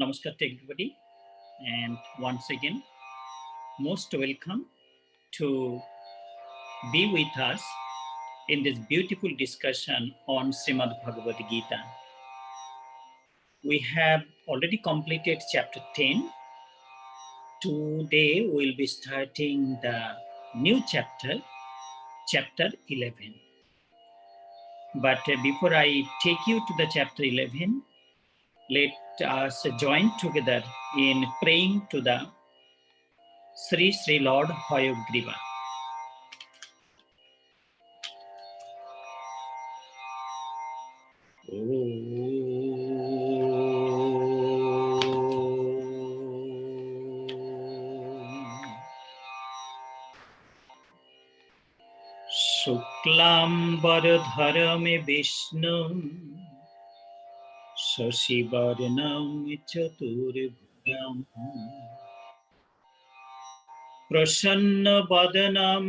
Namaskar to everybody, and once again, most welcome to be with us in this beautiful discussion on Srimad Bhagavad Gita. We have already completed chapter 10. Today, we'll be starting the new chapter, chapter 11. But before I take you to the chapter 11, let us join together in praying to the Sri Sri Lord Hayagriva. शुक्लाम्बरधरं विष्णुं शशिवर्णं चतुर्भुजं प्रसन्नवदनं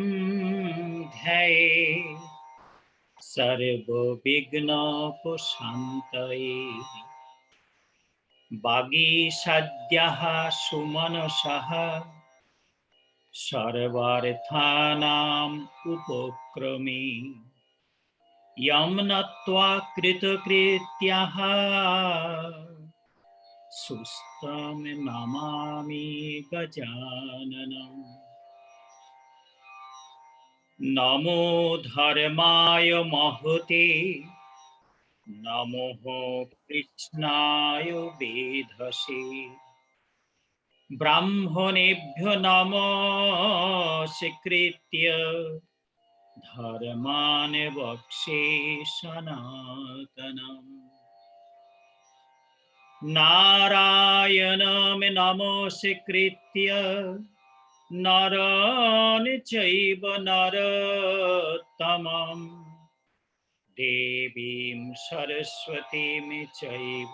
ध्याये सर्वविघ्नोपशान्तये वागीषाद्यः सुमनसः सर्वार्थानाम् उपक्रमे यं नत्वा कृतकृत्याः सुस्तं नमामि गजाननम् नमो धर्माय महते नमो कृष्णाय वेधसे ब्राह्मणेभ्यो नमस्कृत्य धर्मान् वक्षे सनातनम् नारायणं नमस्कृत्य नरं चैव नरोत्तमम् देवीं सरस्वतीं चैव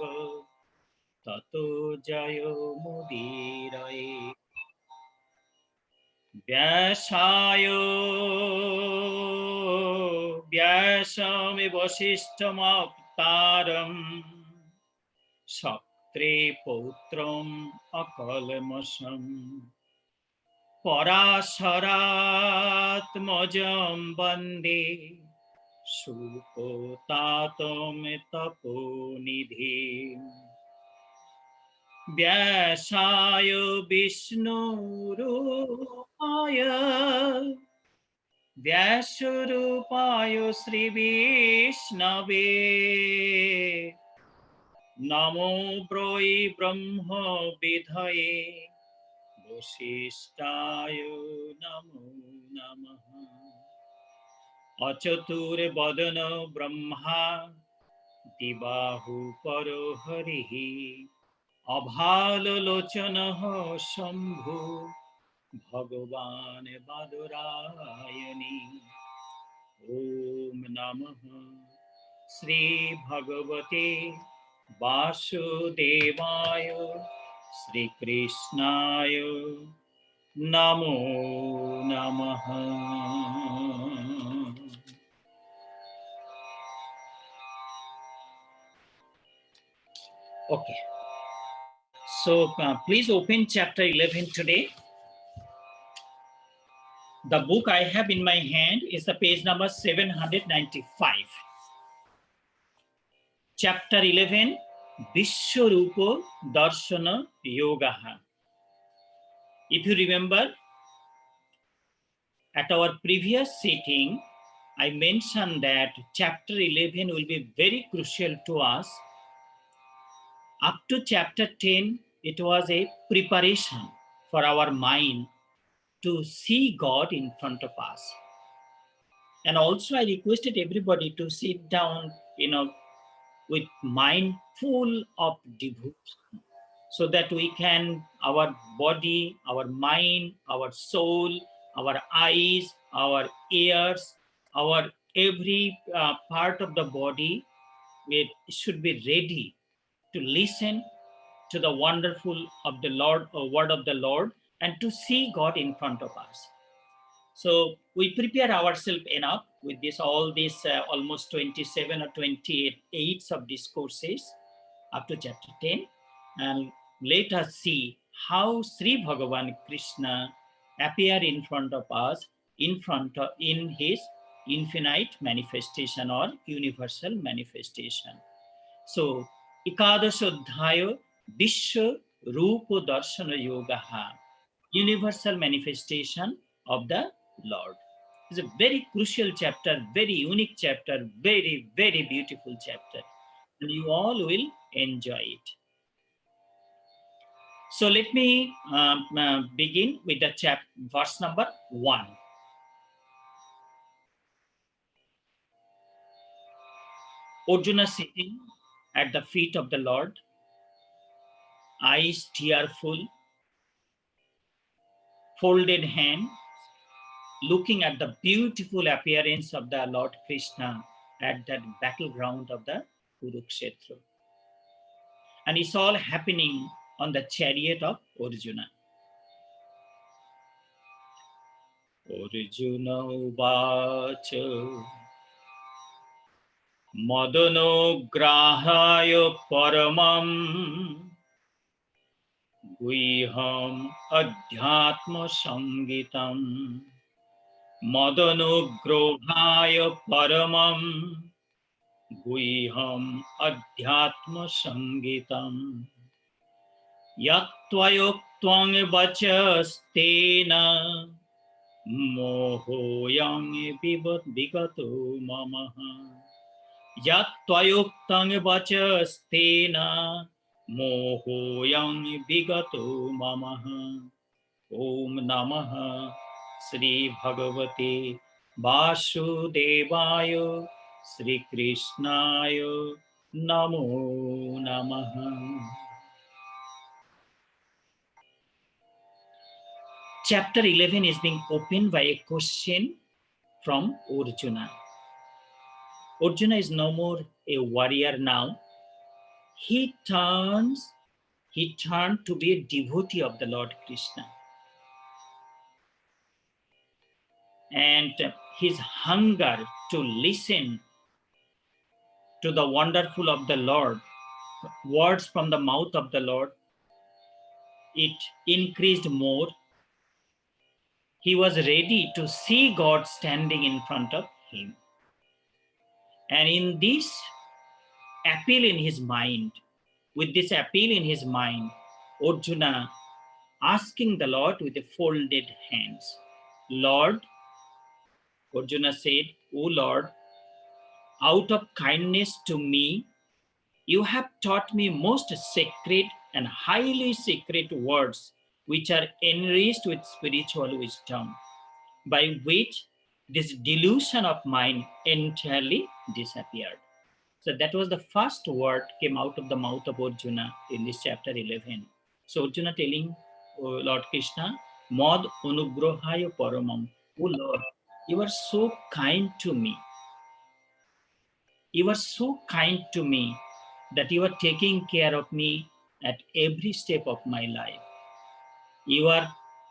ततो जयमुदीरये व्यासं वसिष्ठमवतारम् शक्रे पौत्रम् अकल्मषम् पराशरात्मजं वन्दे सुपोतातं तपोनिधिम् व्यासाय विष्णुरूपाय व्यासरूपाय श्रीविष्णवे नमो ब्रोई ब्रह्म विधये वसिष्ठाय नमो नमः अचतुर्वदन ब्रह्मा दिबाहुपरो हरिः अभाललोचनः शम्भु भगवान् बादरायणी ॐ नमः श्री भगवते वासुदेवाय श्रीकृष्णाय नमो नमः। Okay, so please open chapter 11 today. The book I have in my hand is the page number 795. Chapter 11, Vishwarupa Darshana Yoga. If you remember, at our previous sitting, I mentioned that chapter 11 will be very crucial to us. Up to chapter 10, it was a preparation for our mind to see God in front of us. And also I requested everybody to sit down, with mind full of devotion, so that we can, our body, our mind, our soul, our eyes, our ears, our every part of the body, it should be ready to listen to the wonderful of the Lord, or word of the Lord, and to see God in front of us. So we prepare ourselves enough with this, all these almost 27 or 28 of discourses up to chapter 10. And let us see how Sri Bhagavan Krishna appear in front of us in his infinite manifestation or universal manifestation. So, Ekadashodhaya Vishwa Rupa Darshana Yogaha, universal manifestation of the Lord. It's a very crucial chapter, very unique chapter, very, very beautiful chapter. And you all will enjoy it. So let me begin with the verse number 1. Arjuna sitting at the feet of the Lord, eyes tearful, folded hand, looking at the beautiful appearance of the Lord Krishna at that battleground of the Kurukshetra. And it's all happening on the chariot of Arjuna. Arjuna Uvacha Madano Grahaya Paramam Guiham Adhyatma Sangitam Madano Grohaya Paramam Guiham Adhyatma Sangitam Yatvayoktvang Vachastena Mohoyang Vigato Mamaha Yatvayoktvang Vachastena Mohoyang Vigato Mamaha Om Namaha Sri Bhagavate Vasudevaya Sri Krishnaya Namo Namaha. Chapter 11 is being opened by a question from Arjuna. Arjuna is no more a warrior now. He turned to be a devotee of the Lord Krishna. And his hunger to listen to the wonderful of the Lord, words from the mouth of the Lord, it increased more. He was ready to see God standing in front of him. And in this appeal in his mind, with this appeal in his mind, Arjuna asking the Lord with the folded hands, Lord, Arjuna said, O Lord, out of kindness to me, you have taught me most sacred and highly sacred words, which are enriched with spiritual wisdom, by which this delusion of mine entirely disappeared. So that was the first word came out of the mouth of Arjuna in this chapter 11. So Arjuna telling Lord Krishna, Mad Anugrahaya Paramam, O Lord, you are so kind to me. You are so kind to me that you are taking care of me at every step of my life. You are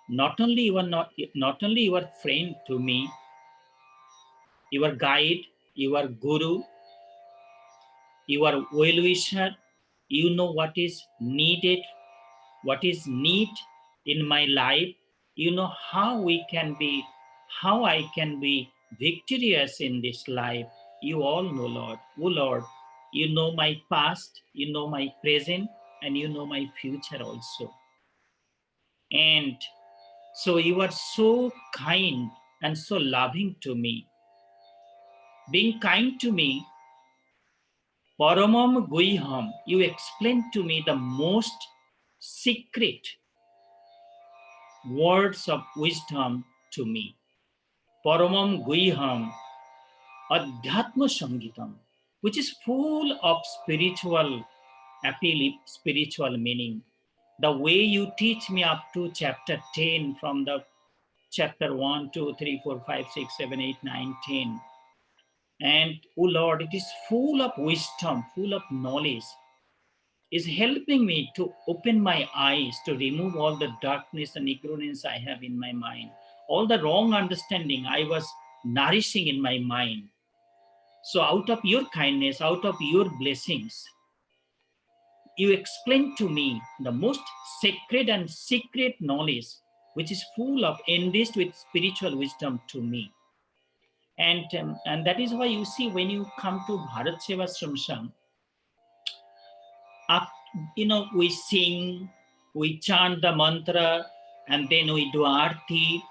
not only your friend to me, your guide, your guru, your well-wisher. You know what is needed, what is need in my life. You know how I can be victorious in this life. You all know, Lord. Oh Lord, you know my past, you know my present, and you know my future also. And so you are so kind and so loving to me. Being kind to me, Paramam Guiham, you explain to me the most secret words of wisdom to me. Paramam Guiham, Adhyatma Sangitam, which is full of spiritual appeal, spiritual meaning. The way you teach me up to chapter 10 from the chapter 1, 2, 3, 4, 5, 6, 7, 8, 9, 10. And oh Lord, it is full of wisdom, full of knowledge, is helping me to open my eyes, to remove all the darkness and ignorance I have in my mind, all the wrong understanding I was nourishing in my mind. So out of your kindness, out of your blessings, you explain to me the most sacred and secret knowledge, which is full of enriched with spiritual wisdom to me. And that is why you see when you come to Bharat Sevashram Sangh, up, we sing, we chant the mantra, and then we do arti,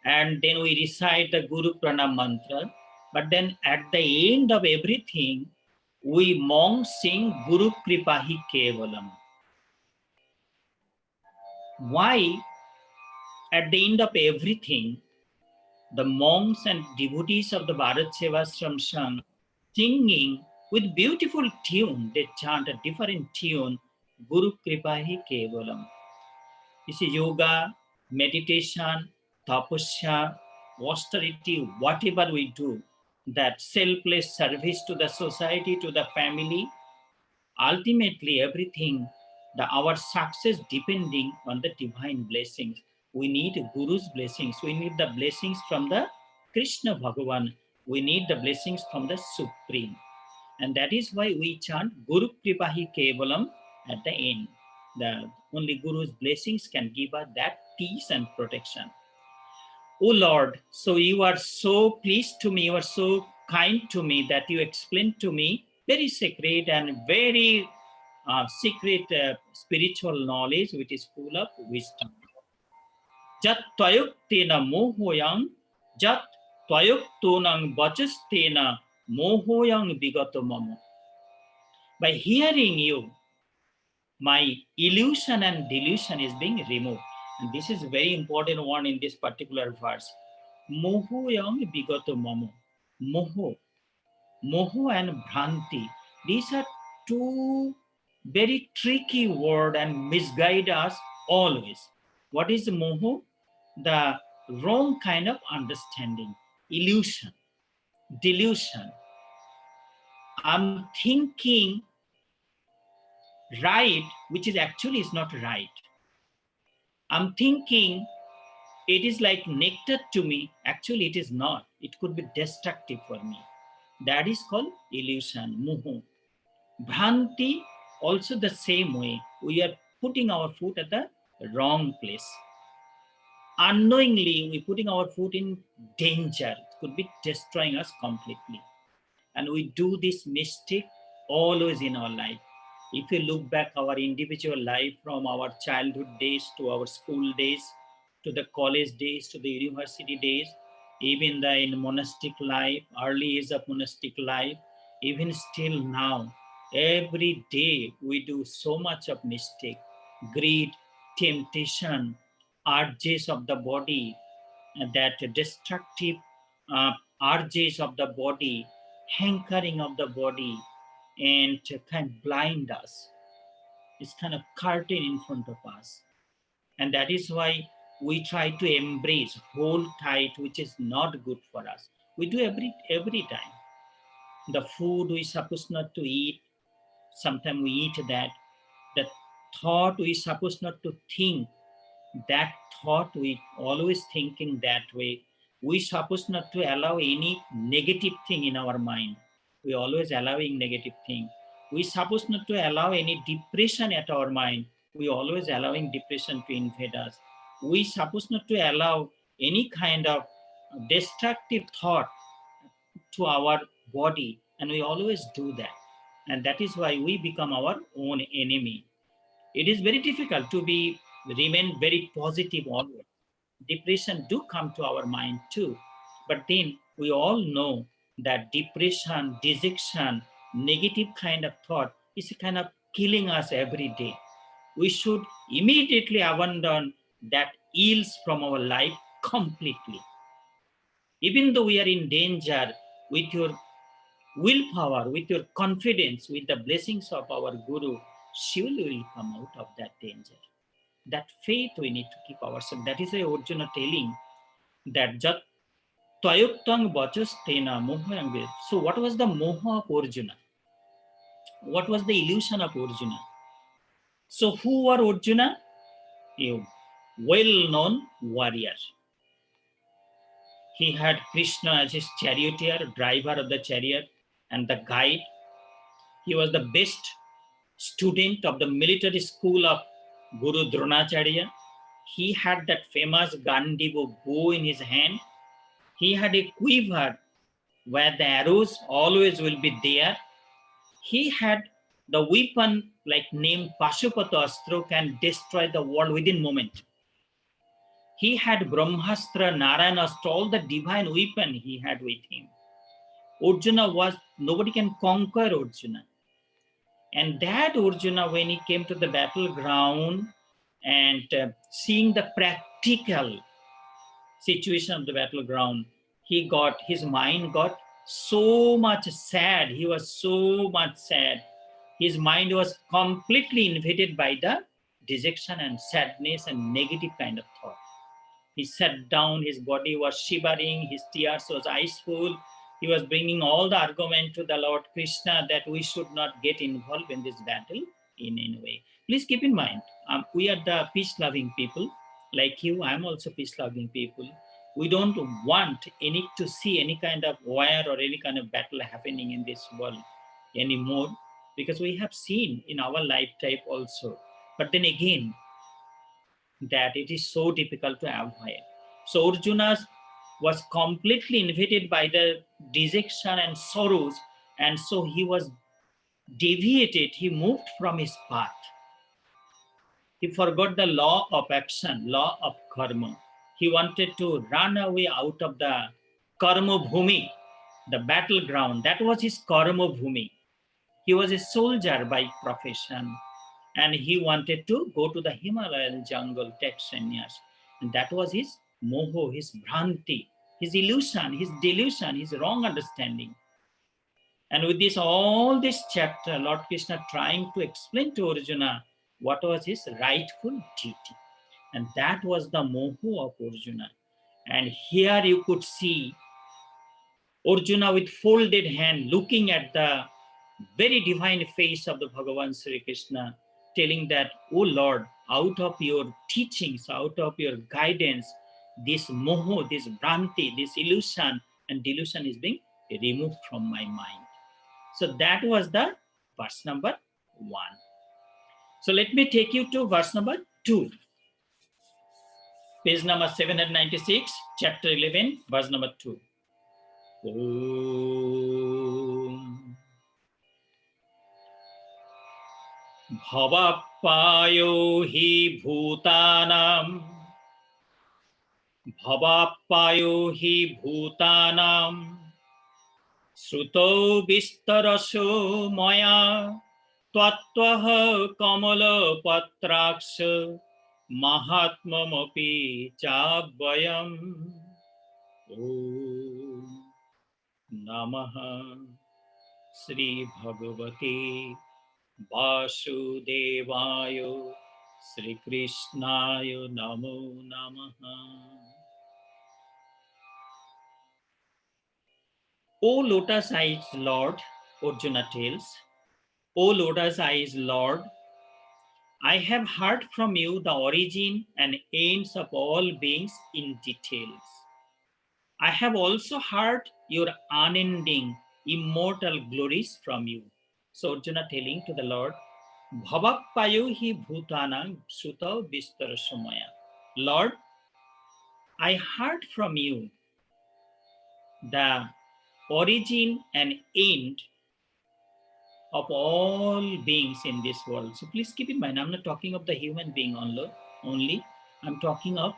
and then we recite the Guru Pranam mantra. But then at the end of everything, we monks sing Guru Kripahi Kevalam. Why at the end of everything, the monks and devotees of the Bharat Sevashram Sangh singing with beautiful tune, they chant a different tune, Guru Kripahi Kevalam. You see, yoga, meditation, tapasya, austerity, whatever we do, that selfless service to the society, to the family, ultimately everything, our success depending on the divine blessings. We need Guru's blessings. We need the blessings from the Krishna Bhagavan. We need the blessings from the Supreme. And that is why we chant Guru Kripahi Kevalam at the end. The only Guru's blessings can give us that peace and protection. Oh Lord, so you are so pleased to me, you are so kind to me that you explained to me very sacred and very secret spiritual knowledge which is full of wisdom. Jat tvayoktena mohoyang, jat tvayoktonang vachastena mohoyang vigato mamo. By hearing you, my illusion and delusion is being removed. And this is very important one in this particular verse. Moho yang bigato mamo. Moho and bhranti. These are two very tricky words and misguide us always. What is moho? The wrong kind of understanding, illusion, delusion. I'm thinking right, which is actually is not right. I'm thinking it is like nectar to me. Actually, it is not. It could be destructive for me. That is called illusion, moho. Bhranti, also the same way. We are putting our foot at the wrong place. Unknowingly, we're putting our foot in danger. It could be destroying us completely. And we do this mistake always in our life. If you look back our individual life from our childhood days to our school days, to the college days, to the university days, even in monastic life, early years of monastic life, even still now, every day we do so much of mistake, greed, temptation, urges of the body, that destructive urges of the body, hankering of the body, and kind of blind us. It's kind of curtain in front of us. And that is why we try to embrace, hold tight, which is not good for us. We do every time. The food we supposed not to eat, sometimes we eat that. The thought we supposed not to think, that thought we always thinking that way. We supposed not to allow any negative thing in our mind. We always allowing negative thing. We supposed not to allow any depression at our mind. We always allowing depression to invade us. We supposed not to allow any kind of destructive thought to our body, and we always do that. And that is why we become our own enemy. It is very difficult to remain very positive always. Depression do come to our mind too, but then we all know that depression, dejection, negative kind of thought is kind of killing us every day. We should immediately abandon that ills from our life completely. Even though we are in danger, with your willpower, with your confidence, with the blessings of our Guru, surely will come out of that danger. That faith we need to keep ourselves. That is why Arjuna telling that Jat Tvayoktang Vachastena Moha. So what was the moha of Arjuna? What was the illusion of Arjuna? So who were Arjuna? A well-known warrior. He had Krishna as his charioteer, driver of the chariot, and the guide. He was the best student of the military school of Guru Dronacharya. He had that famous Gandivo bow in his hand. He had a quiver where the arrows always will be there. He had the weapon like named Pashupata Astra, can destroy the world within moment. He had Brahmastra, Narayanastra, all the divine weapon he had with him. Arjuna was, nobody can conquer Arjuna. And that Arjuna, when he came to the battleground and seeing the practical situation of the battleground, his mind got so much sad. He was so much sad. His mind was completely invaded by the dejection and sadness and negative kind of thought. He sat down, his body was shivering, his tears was iceful. He was bringing all the argument to the Lord Krishna that we should not get involved in this battle in any way. Please keep in mind, we are the peace-loving people. Like you, I'm also peace-loving people. We don't want to see any kind of war or any kind of battle happening in this world anymore, because we have seen in our lifetime also. But then again, that it is so difficult to avoid. So Arjuna was completely invaded by the dejection and sorrows, and so he was deviated. He moved from his path. He forgot the law of action, law of karma. He wanted to run away out of the karma bhumi, the battleground. That was his karma bhumi. He was a soldier by profession, and he wanted to go to the Himalayan jungle, take sannyas. And that was his moho, his bhranti, his illusion, his delusion, his wrong understanding. And with this, all this chapter, Lord Krishna trying to explain to Arjuna what was his rightful duty. And that was the moho of Arjuna. And here you could see Arjuna with folded hand looking at the very divine face of the Bhagavan Sri Krishna, telling that, oh Lord, out of your teachings, out of your guidance, this moho, this bhranti, this illusion and delusion is being removed from my mind. So that was the verse number 1. So let me take you to verse number 2. Page number 796, chapter 11, verse number 2. Om Bhavapayo hi bhutanam, Bhavapayo hi bhutanam, Sruto vistarasho maya, Tvattvaha kamala patraksha, Mahatmamapi chabhayam. Om Namaha Sri Bhagavate Vasudevaya Sri Krishnaya Namo Namaha. O lotus-eyed Lord, Arjuna tells, O lotus-eyed Lord, I have heard from you the origin and ends of all beings in details. I have also heard your unending, immortal glories from you. So Arjuna telling to the Lord, Bhavapayo hi bhutanam sutau vistarashamaya. Lord, I heard from you the origin and end of all beings in this world. So please keep in mind, I'm not talking of the human being only. I'm talking of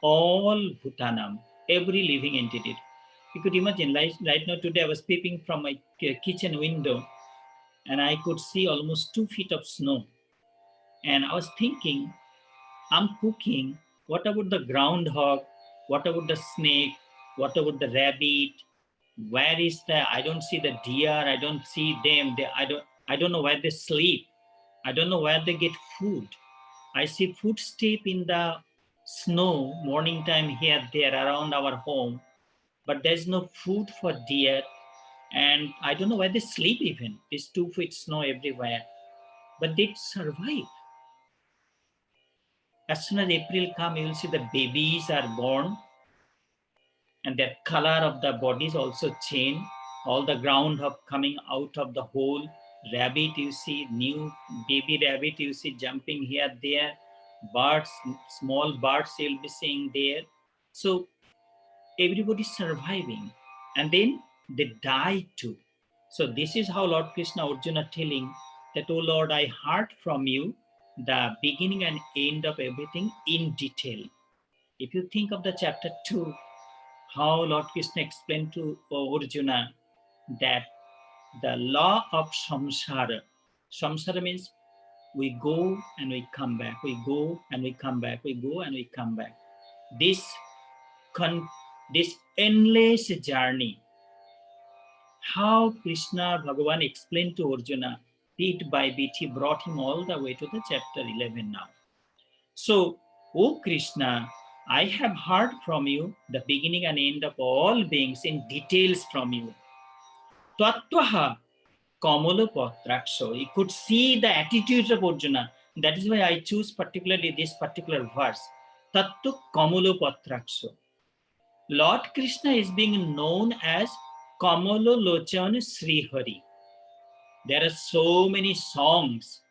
all bhutanam, every living entity. You could imagine, right now today I was peeping from my kitchen window and I could see almost 2 feet of snow. And I was thinking, I'm cooking, what about the groundhog? What about the snake? What about the rabbit? Where is the, I don't see the deer, I don't see them, I don't know where they sleep. I don't know where they get food. I see footstep in the snow morning time here, there around our home, but there's no food for deer, and I don't know where they sleep even. There's 2 feet snow everywhere, but they survive. As soon as April comes, you will see the babies are born, and their color of the bodies also change. All the groundhog coming out of the hole, rabbit, you see new baby rabbit, you see jumping here, there, birds, small birds you'll be seeing there. So everybody's surviving, and then they die too. So this is how Lord Krishna Arjuna telling that, oh Lord, I heard from you the beginning and end of everything in detail. If you think of the chapter 2, how Lord Krishna explained to Arjuna that the law of samsara, samsara means we go and we come back, we go and we come back, we go and we come back. This this endless journey, how Krishna Bhagavan explained to Arjuna, bit by bit, he brought him all the way to the chapter 11 now. So, O Krishna, I have heard from you the beginning and end of all beings in details from you. Tattvaha Kamalapatraksha. You could see the attitudes of Arjuna. That is why I choose particularly this particular verse. Tattu Kamalapatraksha. Lord Krishna is being known as Kamalolochan Sri Hari. There are so many songs,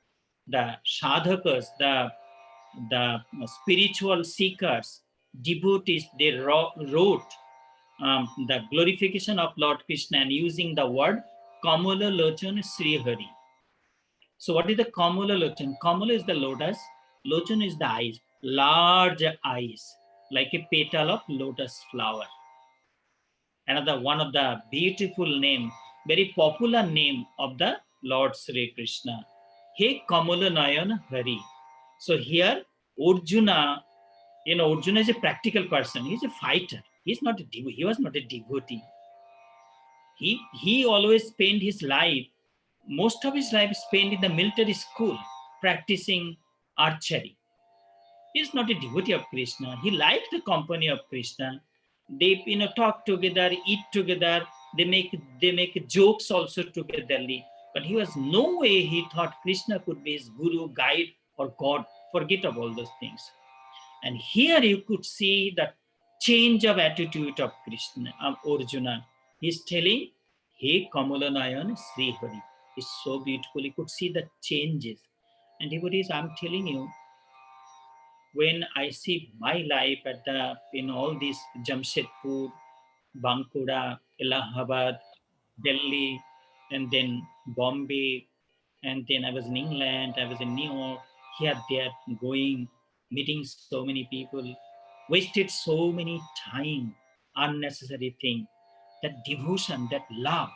the sadhakas, the spiritual seekers, devotees, they wrote the glorification of Lord Krishna and using the word Kamala Lochan Sri Hari. So what is the Kamala Lochan? Kamala is the lotus, Lochan is the eyes, large eyes, like a petal of lotus flower. Another one of the beautiful name, very popular name of the Lord Sri Krishna. He Kamala Nayan Hari. So here Arjuna, Arjuna is a practical person. He's a fighter. He was not a devotee. He always spent his life, most of his life spent in the military school, practicing archery. He's not a devotee of Krishna. He liked the company of Krishna. They talk together, eat together. They make jokes also togetherly. But he was no way he thought Krishna could be his guru, guide, or God. Forget of all those things. And here you could see the change of attitude of Krishna, Arjuna. He's telling, hey Kamalanayan Sri Hari. It's so beautiful. You could see the changes. And devotees, I'm telling you, when I see my life at in all these Jamshedpur, Bankura, Allahabad, Delhi, and then Bombay, and then I was in England, I was in New York, here, there, going, meeting so many people, wasted so many time, unnecessary thing. That devotion, that love,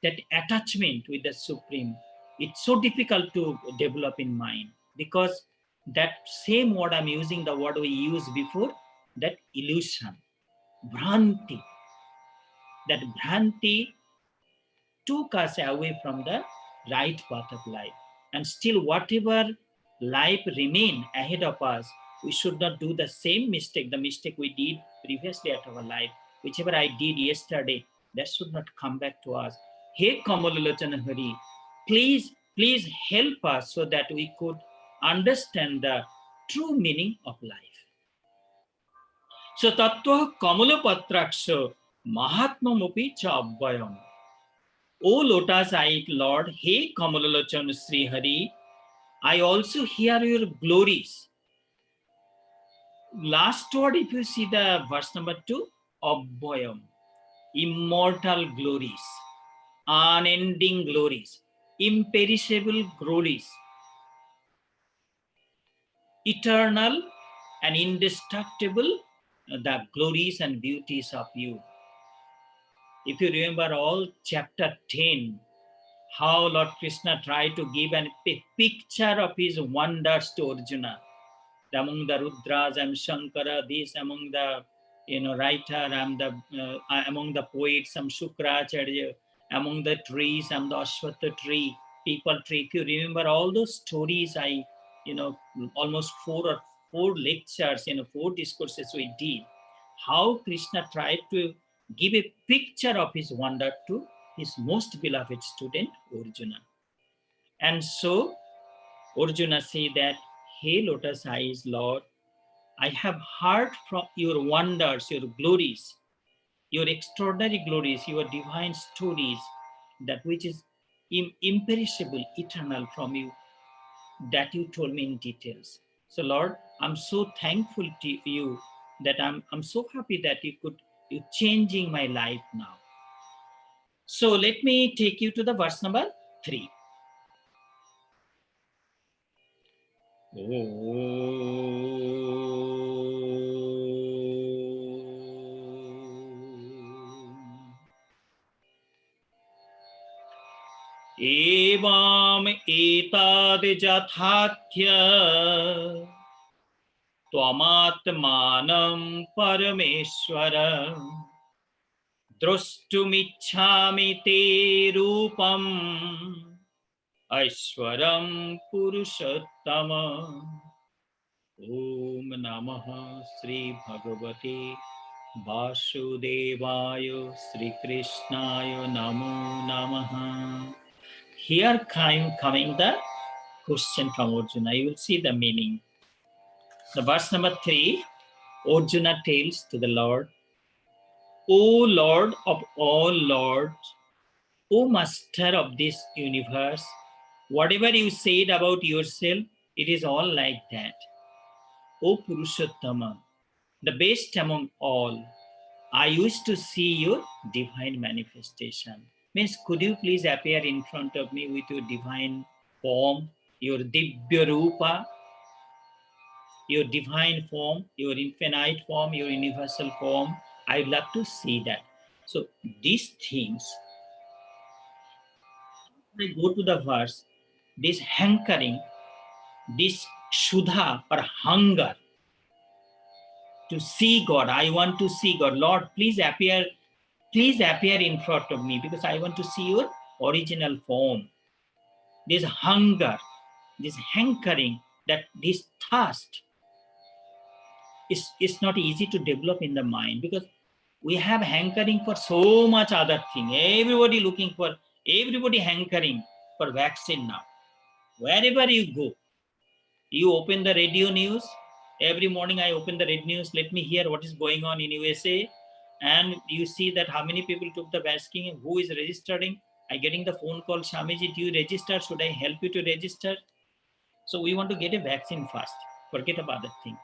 that attachment with the Supreme, it's so difficult to develop in mind, because that same word I'm using, the word we used before, that illusion, Bhranti, that Bhranti took us away from the right path of life. And still, whatever life remain ahead of us, we should not do the same mistake, the mistake we did previously at our life. Whichever I did yesterday, that should not come back to us. Hey Kamalalochana Hari, please help us so that we could understand the true meaning of life. So Tattva Kamalapatraksha Mahatmamupi cha Abhayam. O lotus-eyed Lord, hey Kamalalochana Sri Hari, I also hear your glories. Last word, if you see the verse number 2, Abhayam, immortal glories, unending glories, imperishable glories, eternal and indestructible, the glories and beauties of you. If you remember all chapter 10, how Lord Krishna tried to give a picture of his wonders to Arjuna. Among the Rudras, I'm Shankara, this among the writer, I'm among the poets, I'm Shukracharya, among the trees, I'm the Ashwatha tree, people tree. If you remember all those stories, I almost four lectures, 4 discourses we did, how Krishna tried to give a picture of his wonder to his most beloved student, Arjuna. And so Arjuna say that, hey lotus eyes Lord, I have heard from your wonders, your glories, your extraordinary glories, your divine stories, that which is imperishable, eternal from you, that you told me in details. So Lord, I'm so thankful to you that I'm so happy that you changing my life now. So let me take you to the verse number 3. एवं एतद् यथार्थ्य त्वमात्मानं परमेश्वर द्रष्टुमिच्छामि ते रूपम् ऐश्वरं पुरुषोत्तम। ओम नमः श्री भगवते वासुदेवाय श्री कृष्णाय नमो नमः। Here coming the question from Arjuna. You will see the meaning. The verse number 3, Arjuna tells to the Lord, O Lord of all lords, O Master of this universe, whatever you said about yourself, it is all like that. O Purushottama, the best among all, I wish to see your divine manifestation. Means, could you please appear in front of me with your divine form, your Dibya Rupa, your divine form, your infinite form, your universal form? I'd love to see that. So these things, I go to the verse, this hankering, this shudha or hunger to see God. I want to see God. Lord, please appear in front of me because I want to see your original form. This hunger, this hankering, that this thirst is not easy to develop in the mind because we have hankering for so much other thing. Everybody hankering for vaccine now. Wherever you go, you open the radio news. Every morning I open the radio news. Let me hear what is going on in USA. And you see that how many people took the vaccine, who is registering. I getting the phone call, Shamiji, do you register? Should I help you to register? So we want to get a vaccine first. Forget about that thing.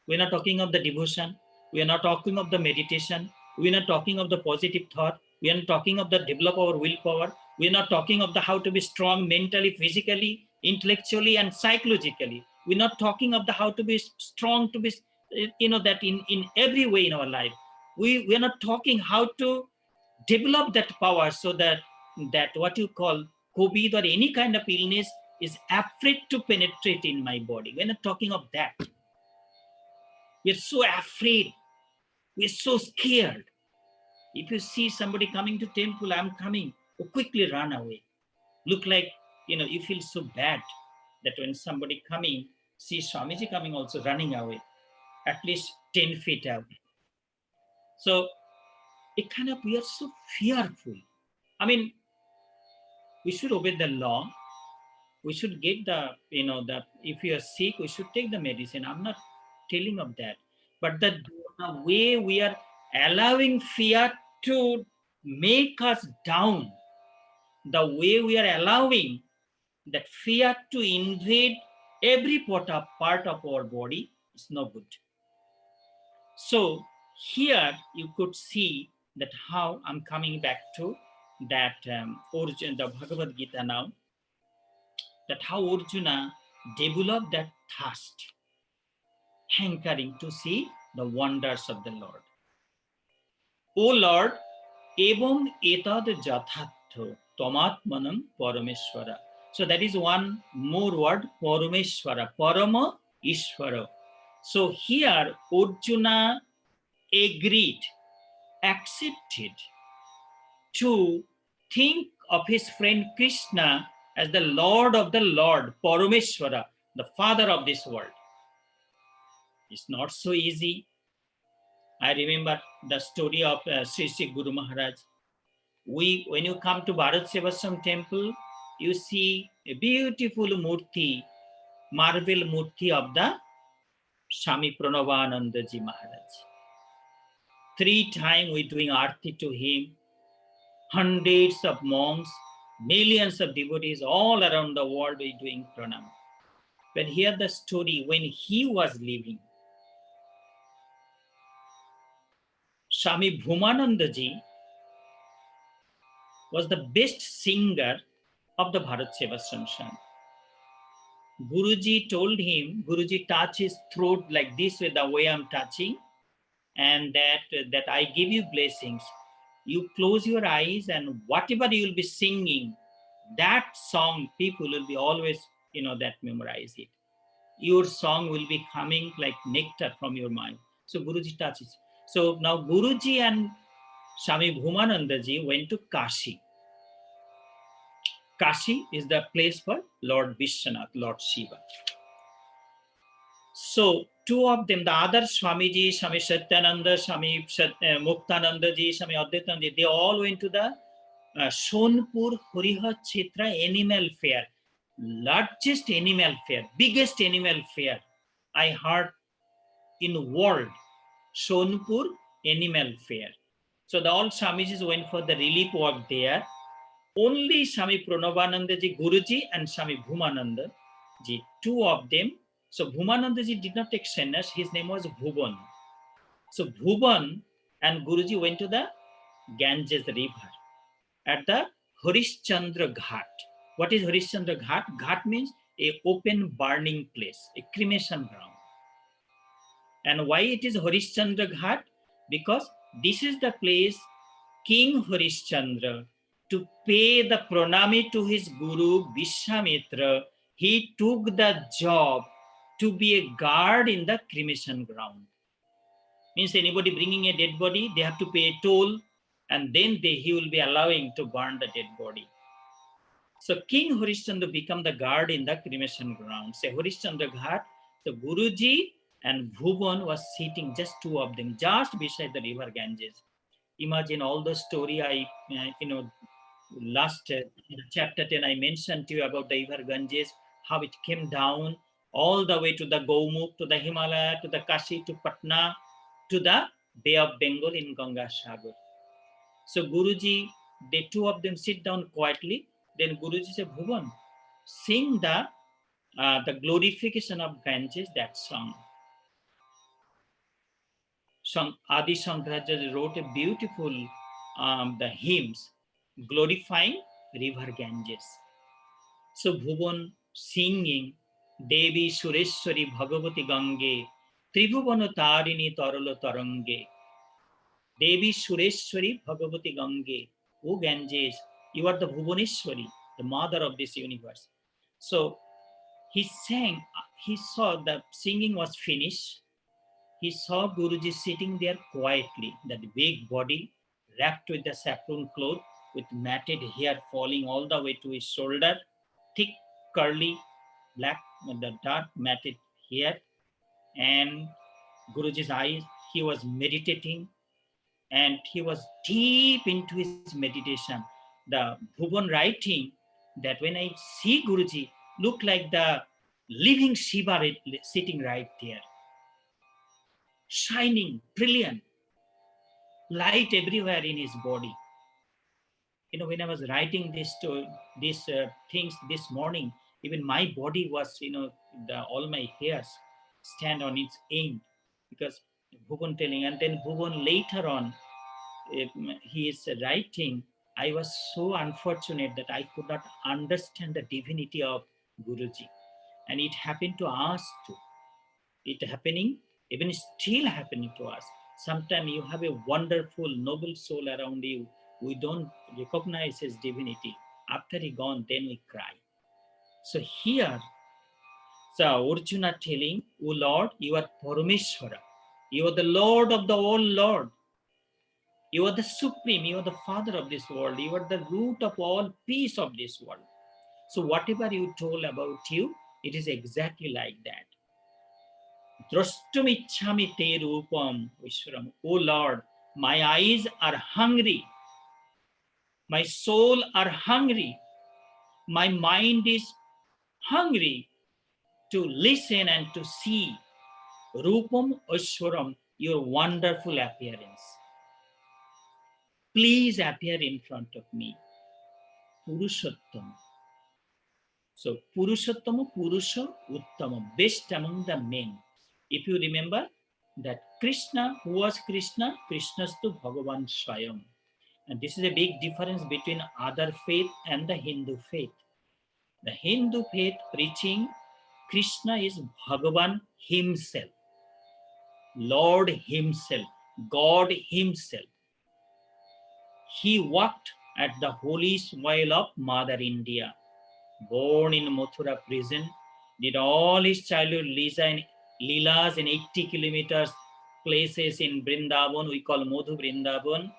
We're not talking of the devotion. We are not talking of the meditation. We're not talking of the positive thought. We are not talking of the develop our willpower. We're not talking of the how to be strong mentally, physically, intellectually, and psychologically. We're not talking of the how to be strong, to be, that in every way in our life. We are not talking how to develop that power so that what you call COVID or any kind of illness is afraid to penetrate in my body. We're not talking of that. We're so afraid. We're so scared. If you see somebody coming to temple, I'm coming, you quickly run away. Look like, you feel so bad that when somebody coming, see Swamiji coming also running away, at least 10 feet away. So we are so fearful. I mean, we should obey the law. We should get if you are sick, we should take the medicine. I'm not telling of that. But the way we are allowing fear to make us down, the way we are allowing that fear to invade every part of our body is no good. So here you could see that how I'm coming back to that origin, the Bhagavad Gita now, that how Arjuna developed that thirst, hankering to see the wonders of the Lord. O Lord, evam etad jathatho tamatmanam parameshwara. So that is one more word, parameshwara, parama ishvara. So here Arjuna agreed, accepted to think of his friend Krishna as the Lord of the Lord, Parameshwara, the Father of this world. It's not so easy. I remember the story of Sri Sri Guru Maharaj. When you come to Bharat Sevasram temple, you see a beautiful murti, marble murti of the Swami Pranavananda Ji Maharaj. 3 times we doing arti to him. Hundreds of monks Millions of devotees all around the world were doing pranam. But here the story, when he was living, Swami Bhumananda ji was the best singer of the Bharat Sevashram Sangh. Guruji told him, Guruji touched his throat like this with the way I'm touching, and that I give you blessings. You close your eyes, and whatever you will be singing, that song people will be always, that memorize it. Your song will be coming like nectar from your mind. So Guruji touches. So now Guruji and Swami Bhumananda ji went to Kashi. Kashi is the place for Lord Vishwanath, Lord Shiva. So two of them, the other Swamiji, Swami Satyananda, Swami Muktananda ji, Swami Advaitananda ji, they all went to the Sonpur Harihat Kshetra animal fair, largest animal fair, biggest animal fair I heard in world, Sonpur animal fair. So the all Swamijis went for the relief work there. Only Swami Pranavananda ji, Guruji, and Swami Bhumananda ji, two of them. So Bhumananda ji did not take sannyas. His name was Bhuban. So Bhuban and Guruji went to the Ganges river at the Harishchandra Ghat. What is Harishchandra Ghat? Ghat means a open burning place, a cremation ground. And why it is Harishchandra Ghat? Because this is the place King Harishchandra, to pay the pranami to his guru Vishwamitra, he took the job to be a guard in the cremation ground. Means anybody bringing a dead body, they have to pay a toll, and then he will be allowing to burn the dead body. So King Harishchandra became the guard in the cremation ground. Say Harishchandra Ghat, the Guruji and Bhuban was sitting, just two of them, just beside the river Ganges. Imagine all the story I, last chapter 10, I mentioned to you about the river Ganges, how it came down all the way to the Gaumukh, to the Himalaya, to the Kashi, to Patna, to the Bay of Bengal in Ganga Sagar. So Guruji, the two of them sit down quietly. Then Guruji said, Bhuban, sing the glorification of Ganges, that song. Adi Shankaracharya wrote a beautiful the hymns glorifying river Ganges. So Bhuban singing Devi Sureshwari Bhagavati Gange Tribhuvana Tarini Tarala Tarange. Devi Sureshwari Bhagavati Gange. O Ganges, you are the Bhuvaneshwari, the mother of this universe. So he sang, he saw the singing was finished. He saw Guruji sitting there quietly, that big body wrapped with the saffron cloth, with matted hair falling all the way to his shoulder, thick, curly, black, the dark matted hair, and Guruji's eyes, he was meditating, and he was deep into his meditation. The Bhuban writing that when I see Guruji, look like the living Shiva sitting right there, shining, brilliant, light everywhere in his body. When I was writing these things this morning, even my body was, all my hairs stand on its end, because Bhuvan telling, and then Bhuvan later on, he is writing, I was so unfortunate that I could not understand the divinity of Guruji. And it happened to us too. It happening, even still happening to us. Sometimes you have a wonderful, noble soul around you. We don't recognize his divinity. After he gone, then we cry. So here, so Arjuna telling, O Lord, you are Parameshwara. You are the Lord of the all Lord. You are the supreme. You are the father of this world. You are the root of all peace of this world. So whatever you told about you, it is exactly like that. Drashtumichhami te rupam Vishwaram. O Lord, my eyes are hungry. My soul are hungry. My mind is hungry to listen and to see Rupam Ashwaram, your wonderful appearance. Please appear in front of me. Purushottama. So Purushottama, Purusha, Uttama, best among the men. If you remember that Krishna, who was Krishna? Krishnastu Bhagavan Swayam. And this is a big difference between other faith and the Hindu faith. The Hindu faith preaching Krishna is Bhagavan himself, Lord himself, God himself. He walked at the holy soil of Mother India, born in Mathura prison, did all his childhood Leelas in 80 kilometers places in Vrindavan, we call Madhu Vrindavan.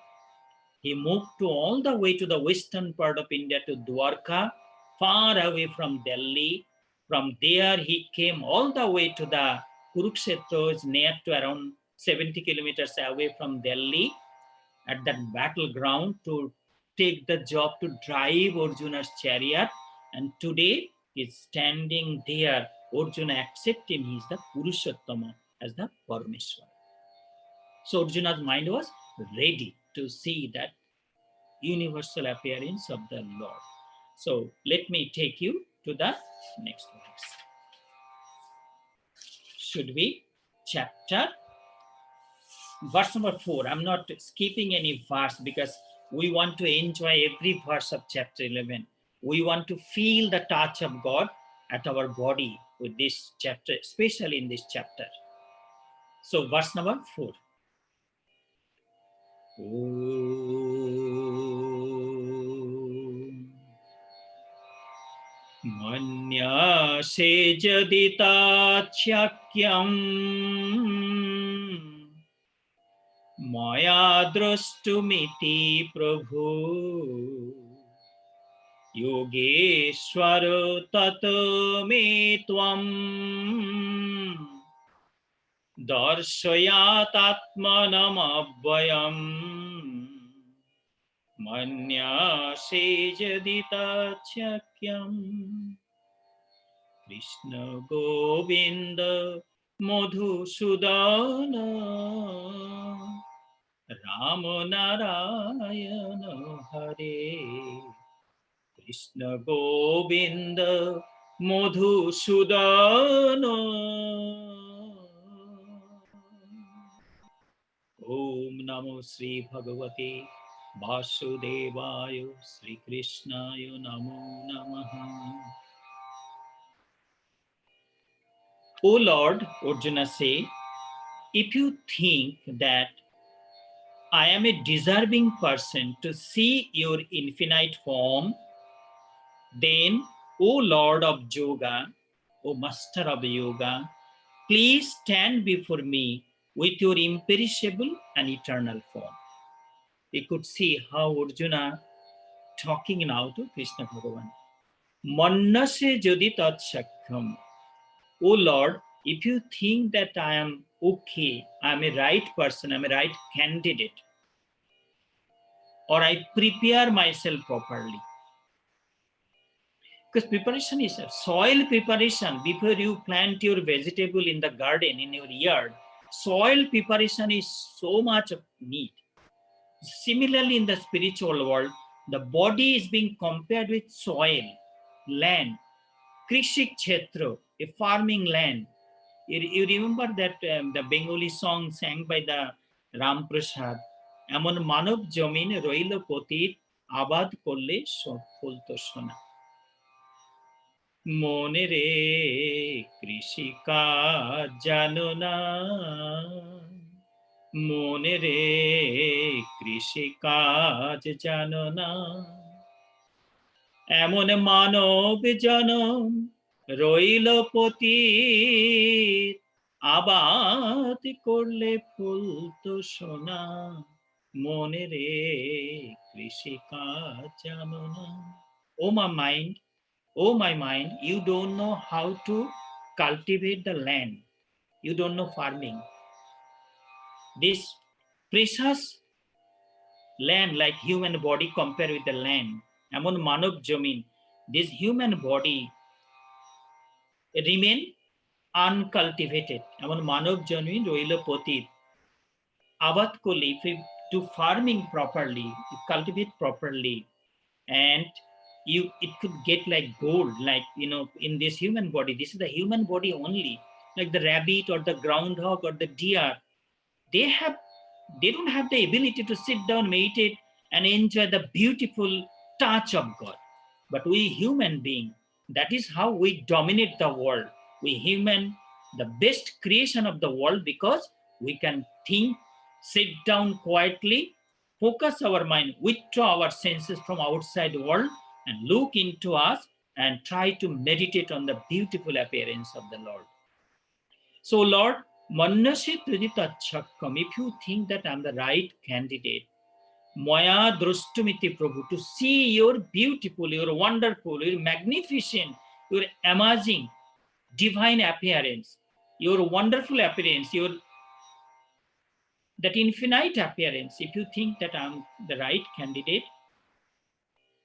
He moved to all the way to the western part of India to Dwarka, far away from Delhi. From there, he came all the way to the Kurukshetra, near to around 70 kilometers away from Delhi, at that battleground to take the job to drive Arjuna's chariot. And today, he's standing there. Arjuna accepts him. He's the Purushottama as the Parameshwar. So Arjuna's mind was ready to see that universal appearance of the Lord. So let me take you to the next verse. Should be chapter, verse number 4. I'm not skipping any verse because we want to enjoy every verse of chapter 11. We want to feel the touch of God at our body with this chapter, especially in this chapter. So verse number 4. Manyase jaditachakyam maya drashtumiti prabhu yogeshwara tato me tvam darshayat atmanam abhayam manyase jaditachakyam. Krishna Govinda Madhusudana Rama Narayana Hare. Krishna Govinda Madhusudana. Om Namo Sri Bhagavate Vasudevaya Sri Krishnaya Namo Namaha. O Lord, Arjuna say, if you think that I am a deserving person to see your infinite form, then, O Lord of Yoga, O Master of Yoga, please stand before me with your imperishable and eternal form. We could see how Arjuna talking now to Krishna Bhagavan. Mannase jodi tat shakyam. O Lord, if you think that I am okay, I am a right person, I am a right candidate, or I prepare myself properly. Because preparation is a soil preparation before you plant your vegetable in the garden, in your yard. Soil preparation is so much of need. Similarly, in the spiritual world, the body is being compared with soil, land, Krishik Kshetra, a farming land. You remember that the Bengali song sang by the Ram Prasad, Amon Manav Jamin Roilo Potit Abad Kolle Folto Sona. Mone re Krishika Janona. Mone re Krishika Janona. Amon Manav Janam রইল পতিত আবাদ করলে ফুল তো সোনা মনে রে কৃষিকাজ জানো না. Oh my mind, you don't know how to cultivate the land. You don't know farming. This precious land like human body compared with the land. এমন মানব জমিন, this human body remain uncultivated. এমন মানব জমি রইল পতিত আবাদ করলে, if we do farming properly, if cultivate properly, and it could get like gold, like, in this human body. This is the human body only. Like the rabbit or the groundhog or the deer, they have they don't have the ability to sit down, meditate, and enjoy the beautiful touch of God. But we human being, that is how we dominate the world. We human, the best creation of the world, because we can think, sit down quietly, focus our mind, withdraw our senses from outside world, and look into us and try to meditate on the beautiful appearance of the Lord. So, Lord, Manasya Triditachakkam, if you think that I'm the right candidate, Maya Drustumiti Prabhu, to see your beautiful, your wonderful, your magnificent, your amazing, divine appearance, your wonderful appearance, your that infinite appearance, if you think that I'm the right candidate,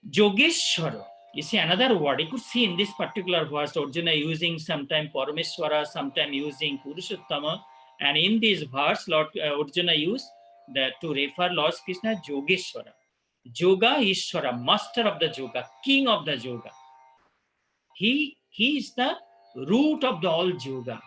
Yogeshwara, you see another word. You could see in this particular verse, Arjuna using sometime Parameshwara, sometime using Purushottama. And in this verse, Lord Arjuna used to refer Lord Krishna Yogeshwara. Yoga Ishwara, master of the yoga, king of the yoga. He is the root of the all yoga.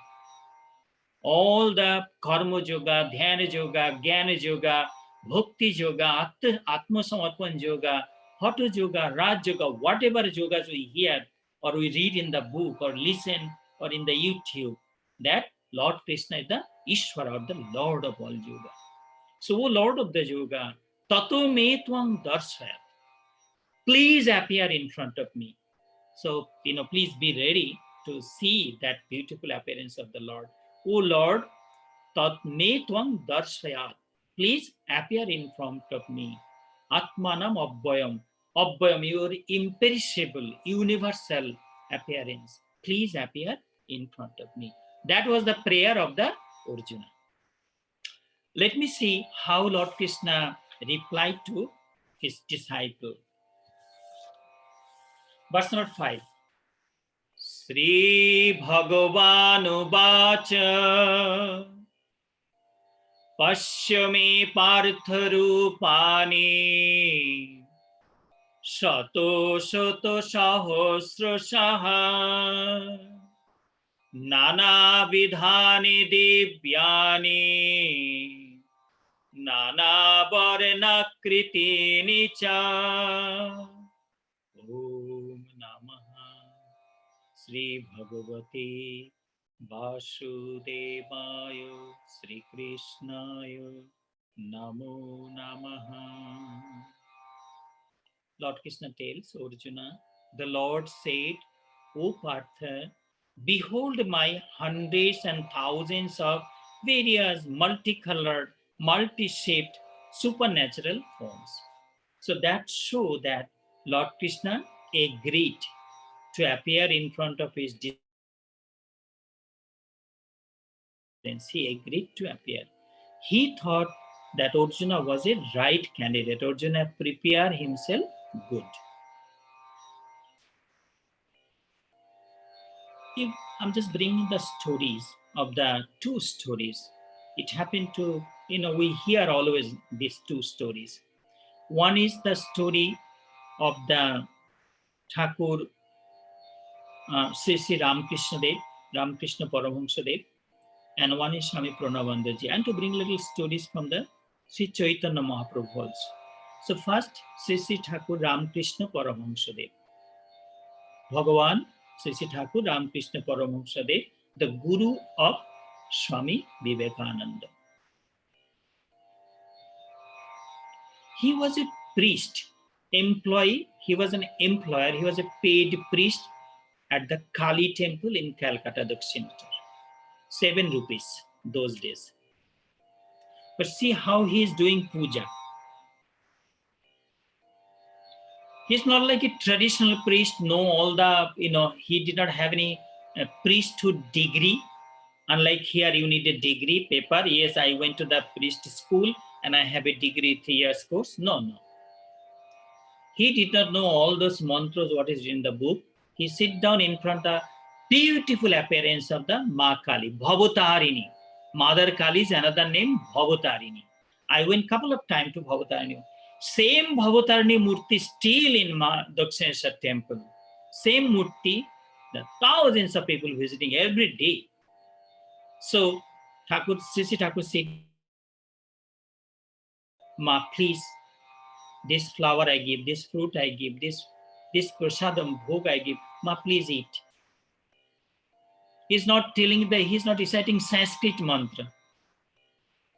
All the karma yoga, dhyana yoga, jnana yoga, bhakti yoga, atma samarpan yoga, hatha yoga, raj yoga, whatever yogas we hear or we read in the book or listen or in the YouTube, that Lord Krishna is the Ishvara, or the Lord of all yoga. So, O Lord of the yoga, tato me twang darshayat, please appear in front of me. So, please be ready to see that beautiful appearance of the Lord. O Lord, tat me twang darshayat, please appear in front of me. Atmanam abbayam, abbayam, your imperishable, universal appearance, please appear in front of me. That was the prayer of the Arjuna. Let me see how Lord Krishna replied to his disciple. Verse number 5. Sri Bhagavanu Vacha Pashyame Partharupani Shato Shato Sahasra Saha Nana Vidhani Divyani Nana Varna Kritini Cha Om Namaha Sri Bhagavate Vasudevaya Sri Krishnaya Namo Namaha. Lord Krishna tells Arjuna, the Lord said, O Partha, behold my hundreds and thousands of various multicolored, multi-shaped, supernatural forms. So that show that Lord Krishna agreed to appear in front of his disciples. He agreed to appear. He thought that Arjuna was a right candidate. Arjuna prepared himself good. I'm just bringing the stories of the two stories. It happened to, we hear always these two stories. One is the story of the Thakur Sri Ramakrishna Dev, Ramakrishna Paramahamsa Dev, and one is Swami Pranabandaji, and to bring little stories from the Sri Chaitanya Mahaprabhu also. So first, Sri Thakur Ramakrishna Paramahamsa Dev. Bhagavan Sri Thakur Ramakrishna Paramahamsa Dev, the guru of Swami Vivekananda. He was a priest, employee, he was an employer, he was a paid priest at the Kali temple in Calcutta, Dakshinattar. 7 rupees those days. But see how he is doing puja. He's not like a traditional priest, no, all the, he did not have any priesthood degree. Unlike here, you need a degree paper. Yes, I went to the priest school and I have a degree 3 years course. No. He did not know all those mantras, what is in the book. He sit down in front of beautiful appearance of the Ma Kali, Bhavatarini. Mother Kali is another name, Bhavatarini. I went couple of times to Bhavatarini. Same Bhavatarani Murti still in Dakshineshwar temple. Same Murti, the thousands of people visiting every day. So Thakur, Sri Thakur said, Ma, please, this flower I give, this fruit I give, this prasadam bhog I give, Ma, please eat. He's not telling that he's not reciting Sanskrit mantra.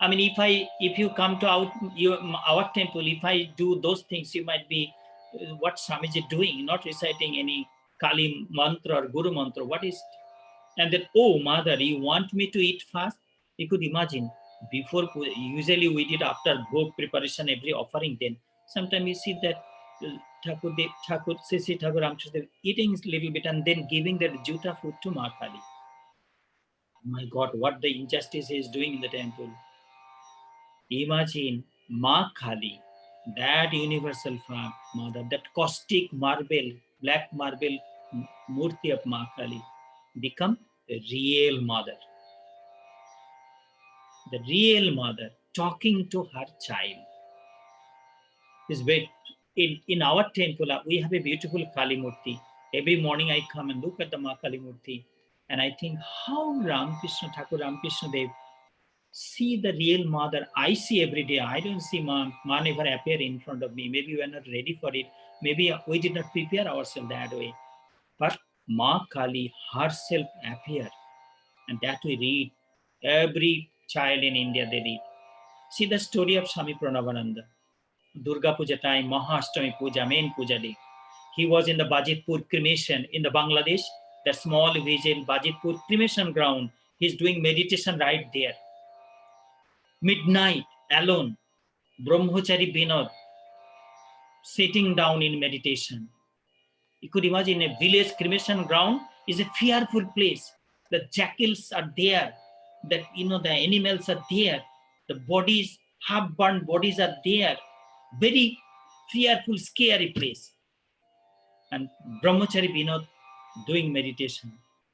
I mean, if you come to our temple, if I do those things, you might be, what Swamiji doing? Not reciting any Kali mantra or Guru mantra. What is? And then, oh mother, you want me to eat fast? You could imagine before. Usually we did after bhog preparation, every offering. Then sometimes you see that Thakur, Sri Thakur Ramkrishna eating a little bit and then giving that juta food to Ma Kali. My God, what the injustice he is doing in the temple. Imagine Ma Kali, that universal mother, that caustic marble, black marble murti of Ma Kali, become a real mother. The real mother talking to her child. Is very, in our temple, we have a beautiful Kali Murti. Every morning I come and look at the Ma Kali Murti, and I think how Thakur Ramakrishna Dev see the real mother. I see every day. I don't see Ma never appear in front of me. Maybe we are not ready for it. Maybe we did not prepare ourselves that way. But Ma Kali herself appear, and that we read. Every child in India, they read. See the story of Swami Pranavananda. Durga Puja time, Mahastami Puja, main Puja day. He was in the Bajitpur cremation in the Bangladesh, that small village in Bajitpur cremation ground. He's doing meditation right there. Midnight, alone, Brahmachari Binod, sitting down in meditation. You could imagine a village cremation ground is a fearful place. The jackals are there, the animals are there, the bodies, half-burned bodies are there. Very fearful, scary place. And Brahmachari Binod doing meditation.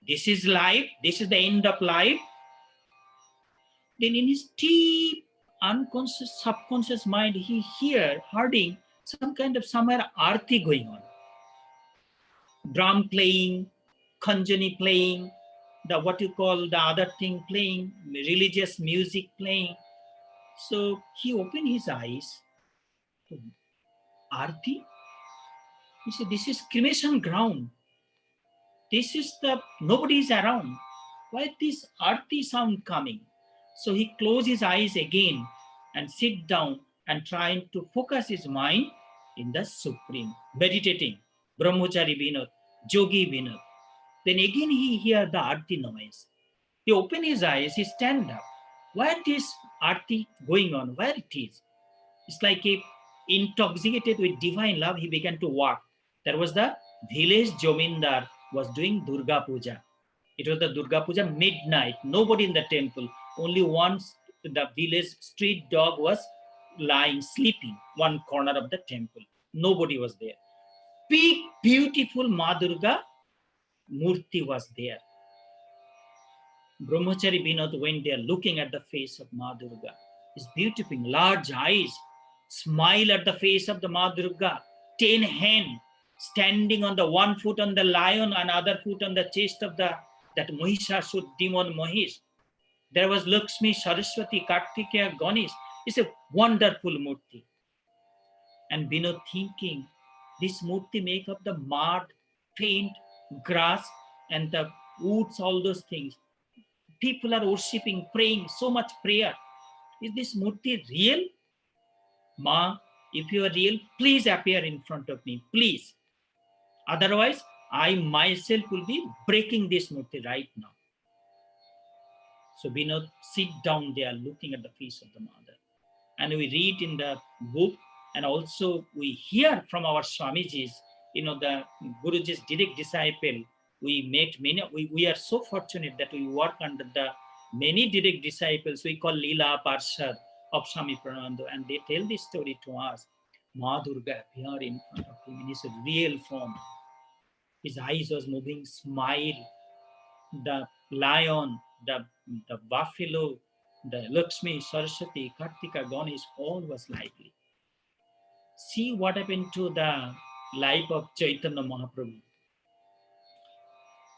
This is life, this is the end of life. Then in his deep unconscious, subconscious mind, he hearing some kind of somewhere arti going on. Drum playing, khanjani playing, the what you call the other thing playing, religious music playing. So he opened his eyes. Arti? He said, this is cremation ground. This is nobody is around. Why this arti sound coming? So he closed his eyes again and sit down and trying to focus his mind in the Supreme, meditating. Brahmachari Binod, Yogi Binod. Then again he hear the arti noise. He open his eyes, he stand up. Where is arti going on? Where it is? It's like a intoxicated with divine love, he began to walk. There was the village Jomindar was doing Durga Puja. It was the Durga Puja midnight. Nobody in the temple. Only once the village street dog was lying, sleeping, one corner of the temple. Nobody was there. Big, beautiful Ma Durga Murti was there. Brahmachari Binod went there looking at the face of Ma Durga. His beautiful, large eyes, smile at the face of the Ma Durga, 10 hands, standing on the one foot on the lion and other foot on the chest of that Mahishasur demon Mahish. There was Lakshmi, Saraswati, Kartikeya, Ganesh. It's a wonderful murti. And Binod thinking, this murti make of the mud, paint, grass, and the woods, all those things. People are worshipping, praying, so much prayer. Is this murti real? Ma, if you are real, please appear in front of me, please. Otherwise, I myself will be breaking this murti right now. So Binod sit down there looking at the face of the mother. And we read in the book, and also we hear from our Swamijis, the Guruji's direct disciple. We met many, we are so fortunate that we work under the many direct disciples we call Leela Parshad of Swami Prananda, and they tell this story to us. Ma Durga appeared in front of him in his real form. His eyes was moving, smile. The lion, the buffalo, the Lakshmi, Saraswati, Kartika, Ganesh, all was lively. See what happened to the life of Chaitanya Mahaprabhu.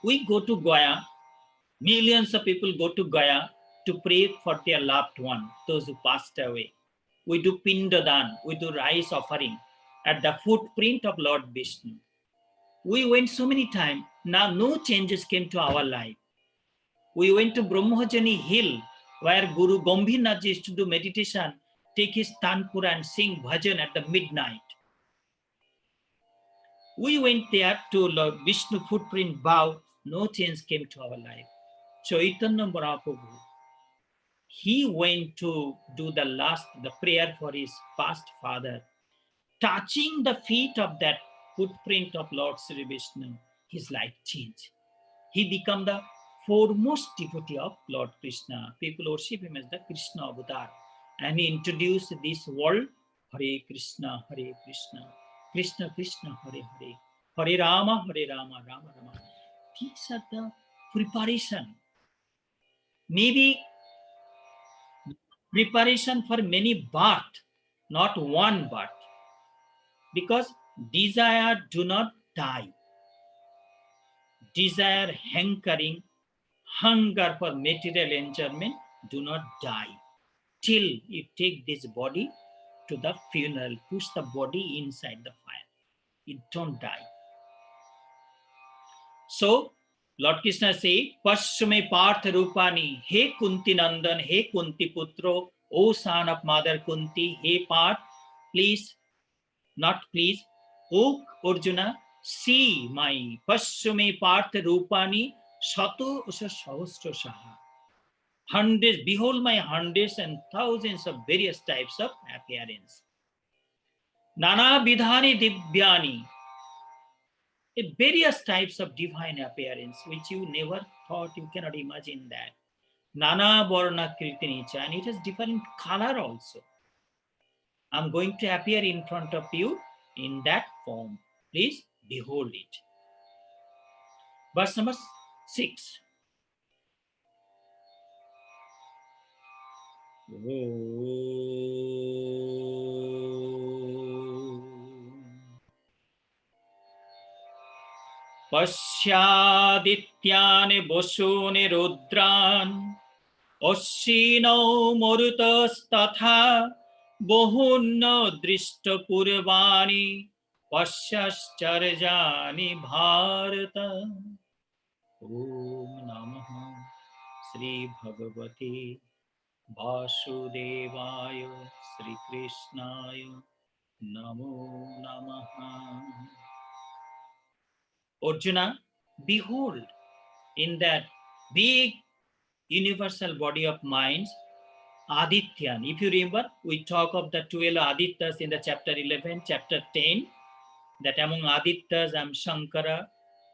We go to Gaya, millions of people go to Gaya to pray for their loved one, those who passed away. We do Pindadan, we do rice offering at the footprint of Lord Vishnu. We went so many times, now no changes came to our life. We went to Brahmajani Hill, where Guru Gambhirnath used to do meditation, take his tanpura and sing bhajan at the midnight. We went there to Lord Vishnu footprint bow, no change came to our life. Chaitanya Mahaprabhu, he went to do the prayer for his past father. Touching the feet of that footprint of Lord Sri Vishnu, his life changed. He became the foremost devotee of Lord Krishna. People worship him as the Krishna avatar. And he introduced this world, Hare Krishna, Krishna Krishna, Hare Hare, Hare Rama, Rama Rama. These are the preparation. Maybe preparation for many birth, not one birth. Because desire do not die. Desire, hankering, hunger for material enjoyment do not die till you take this body to the funeral, push the body inside the fire. It don't die. So Lord Krishna say, Pashme Partha Rupani, He Kunti Nandan, He Kunti Putro, O son of Mother Kunti, He Parth, please, not please, O Arjuna, see my Pashme Partha Rupani, Shato Sahasra Saha. Hundreds, behold my hundreds and thousands of various types of appearance. Nana Vidhani Divyani, various types of divine appearance, which you never thought, you cannot imagine that. Nana Varna Kirtanicha, and it has different color also. I'm going to appear in front of you in that form. Please behold it. Verse number 6. Pashyadityane Bosune Rudran Ashino Marutas-tatha Bohunna Drishta Purvani Pasyascharjani Bharata. Om Namaha Sri Bhagavate Vasudevaya Sri Krishnaya Namo Namaha. Arjuna, behold, in that big universal body of minds, Adityan. If you remember, we talk of the 12 Adityas in the chapter 11, chapter 10, that among Adityas, I'm Shankara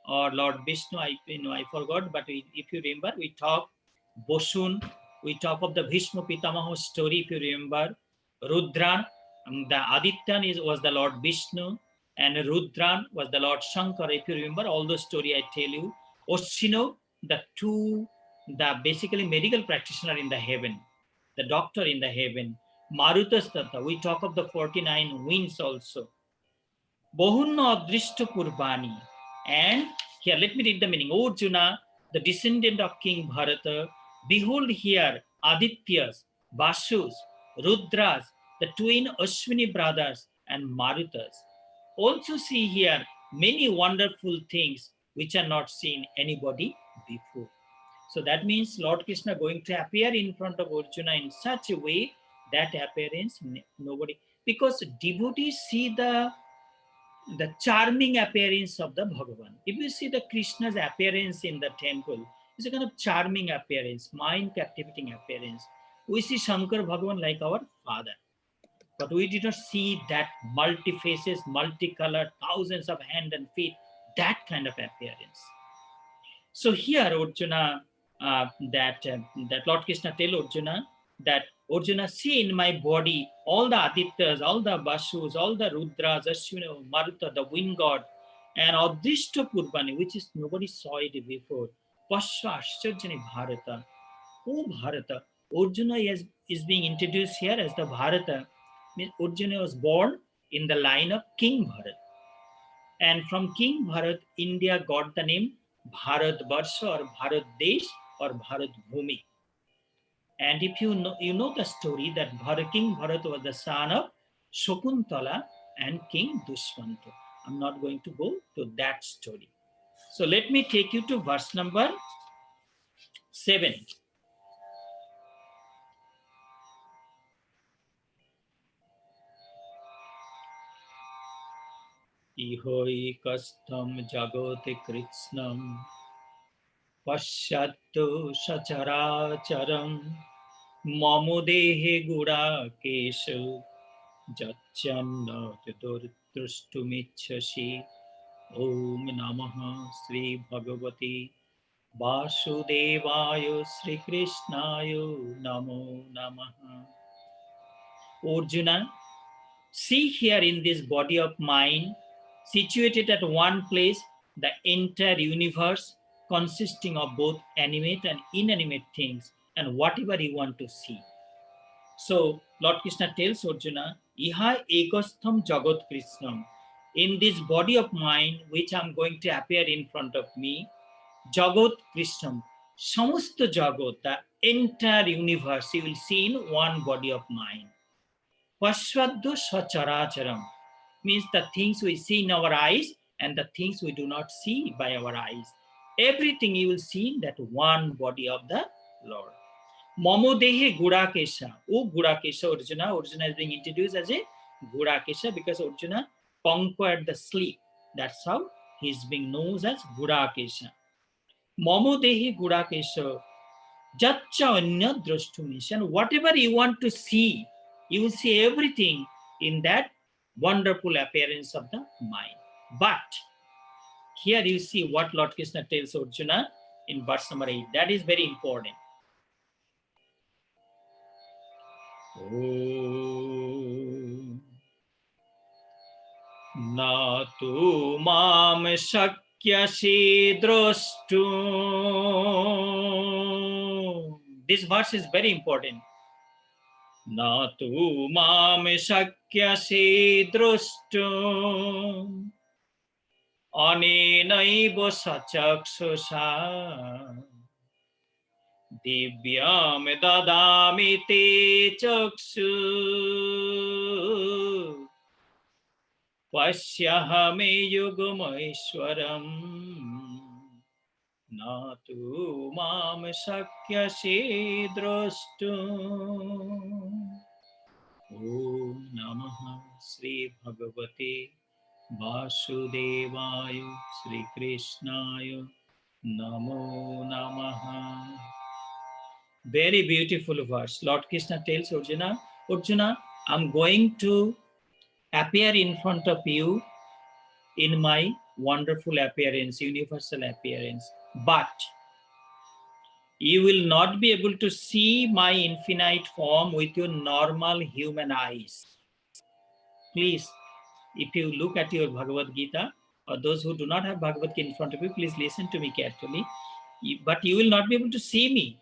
or Lord Vishnu, I forgot, but if you remember, we talk Bosun, we talk of the Bhishma Pitamaha story, if you remember, Rudran, the Adityan was the Lord Vishnu, and Rudran was the Lord Shankara, if you remember all the story I tell you. Oshino, the basically medical practitioner in the heaven, the doctor in the heaven. Marutas-tatha, we talk of the 49 winds also. Bohunna Adrishta Purvani. And here, let me read the meaning. O Arjuna, the descendant of King Bharata, behold here Adityas, Vasus, Rudras, the twin Ashwini brothers, and Marutas. Also see here many wonderful things which are not seen anybody before. So that means Lord Krishna going to appear in front of Arjuna in such a way that appearance nobody, because devotees see the charming appearance of the Bhagavan. If you see the Krishna's appearance in the temple, it's a kind of charming appearance, mind captivating appearance. We see Shankar Bhagavan like our father, but we did not see that multi-faces, multicolored, thousands of hands and feet, that kind of appearance. So here Arjuna, that Lord Krishna tell Arjuna that Arjuna, see in my body all the Adityas, all the Vasus, all the Rudras, Ashwini, Maruta, the wind god, and Adrishta Purvani, which is nobody saw it before. Pasha Ashcharjani Bharata. Oh Bharata. Arjuna is being introduced here as the Bharata. Means Arjuna was born in the line of King Bharat. And from King Bharat, India got the name Bharat Varsha or Bharat Desh or Bharat Bhumi. And if you know the story that King Bharat was the son of Shakuntala and King Dushmanta. I'm not going to go to that story. So let me take you to verse number 7. Ihoikastham jagote kritsnam pasyattu sacharacharam mamudehe gura keshu jachanna tudurtrustumichasi. Om Namaha Sri Bhagavati Vasudevaya Sri Krishnaya Namo Namaha. Arjuna, see here in this body of mine, situated at one place, the entire universe consisting of both animate and inanimate things and whatever you want to see. So Lord Krishna tells Arjuna, Iha ekastham jagat krishnam. In this body of mine, which I'm going to appear in front of me, Jagat Krishnam, Samasta Jagat, the entire universe, you will see in one body of mine. Pasvaddu Sacharacharam means the things we see in our eyes and the things we do not see by our eyes. Everything you will see in that one body of the Lord. Mamodehe Gurakesha. Oh, Gurakesha, Arjuna. Arjuna is being introduced as a Gurakesha because Arjuna conquered the sleep. That's how he is being known as Gurakesha. Mamodehe Gurakesha. Jatcha Anya Drashtumishan. Whatever you want to see, you will see everything in that wonderful appearance of the mind. But here you see what Lord Krishna tells Arjuna in verse number 8. That is very important. Om Na tu mam shakyasi drashtum. This verse is very important. Na tu mam shakyasi drashtum anenaiva sachakshusha Divyam dadami te chakshu Pasyahame yugamaishwaram Natu mam shakyasi drashtum. Om Namaha Sri Bhagavate Vasudevaya Sri Krishnaya Namo Namaha. Very beautiful verse. Lord Krishna tells Arjuna, Arjuna, I'm going to appear in front of you in my wonderful appearance, universal appearance. But you will not be able to see my infinite form with your normal human eyes. Please, if you look at your Bhagavad Gita, or those who do not have Bhagavad Gita in front of you, please listen to me carefully. But you will not be able to see me,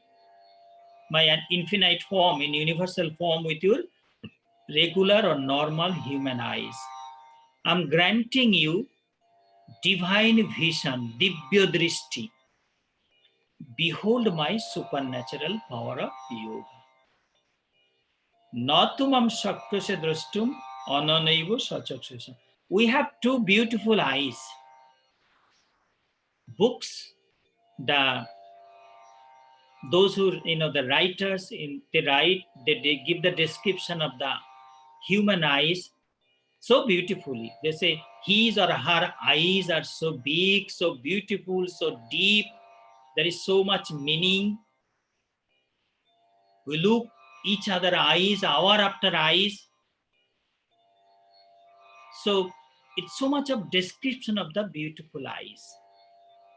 my infinite form, in universal form with your regular or normal human eyes. I'm granting you divine vision, Divya Drishti. Behold my supernatural power of yoga. Natumam shakrasya drashtum ananaiva sachakshasya. We have two beautiful eyes. Books, those who, the writers, they write, they give the description of the human eyes so beautifully. They say his or her eyes are so big, so beautiful, so deep. There is so much meaning. We look each other eyes, hour after eyes. So it's so much of description of the beautiful eyes.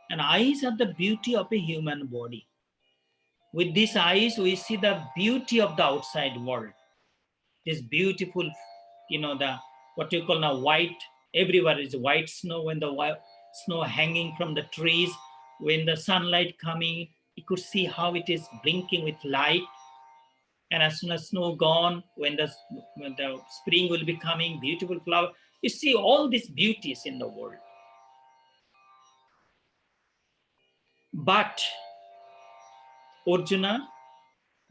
And eyes are the beauty of a human body. With these eyes, we see the beauty of the outside world. This beautiful, what you call now white, everywhere is white snow, when the white snow hanging from the trees, when the sunlight coming, you could see how it is blinking with light. And as soon as snow gone, when the spring will be coming, beautiful flower. You see all these beauties in the world. But Arjuna,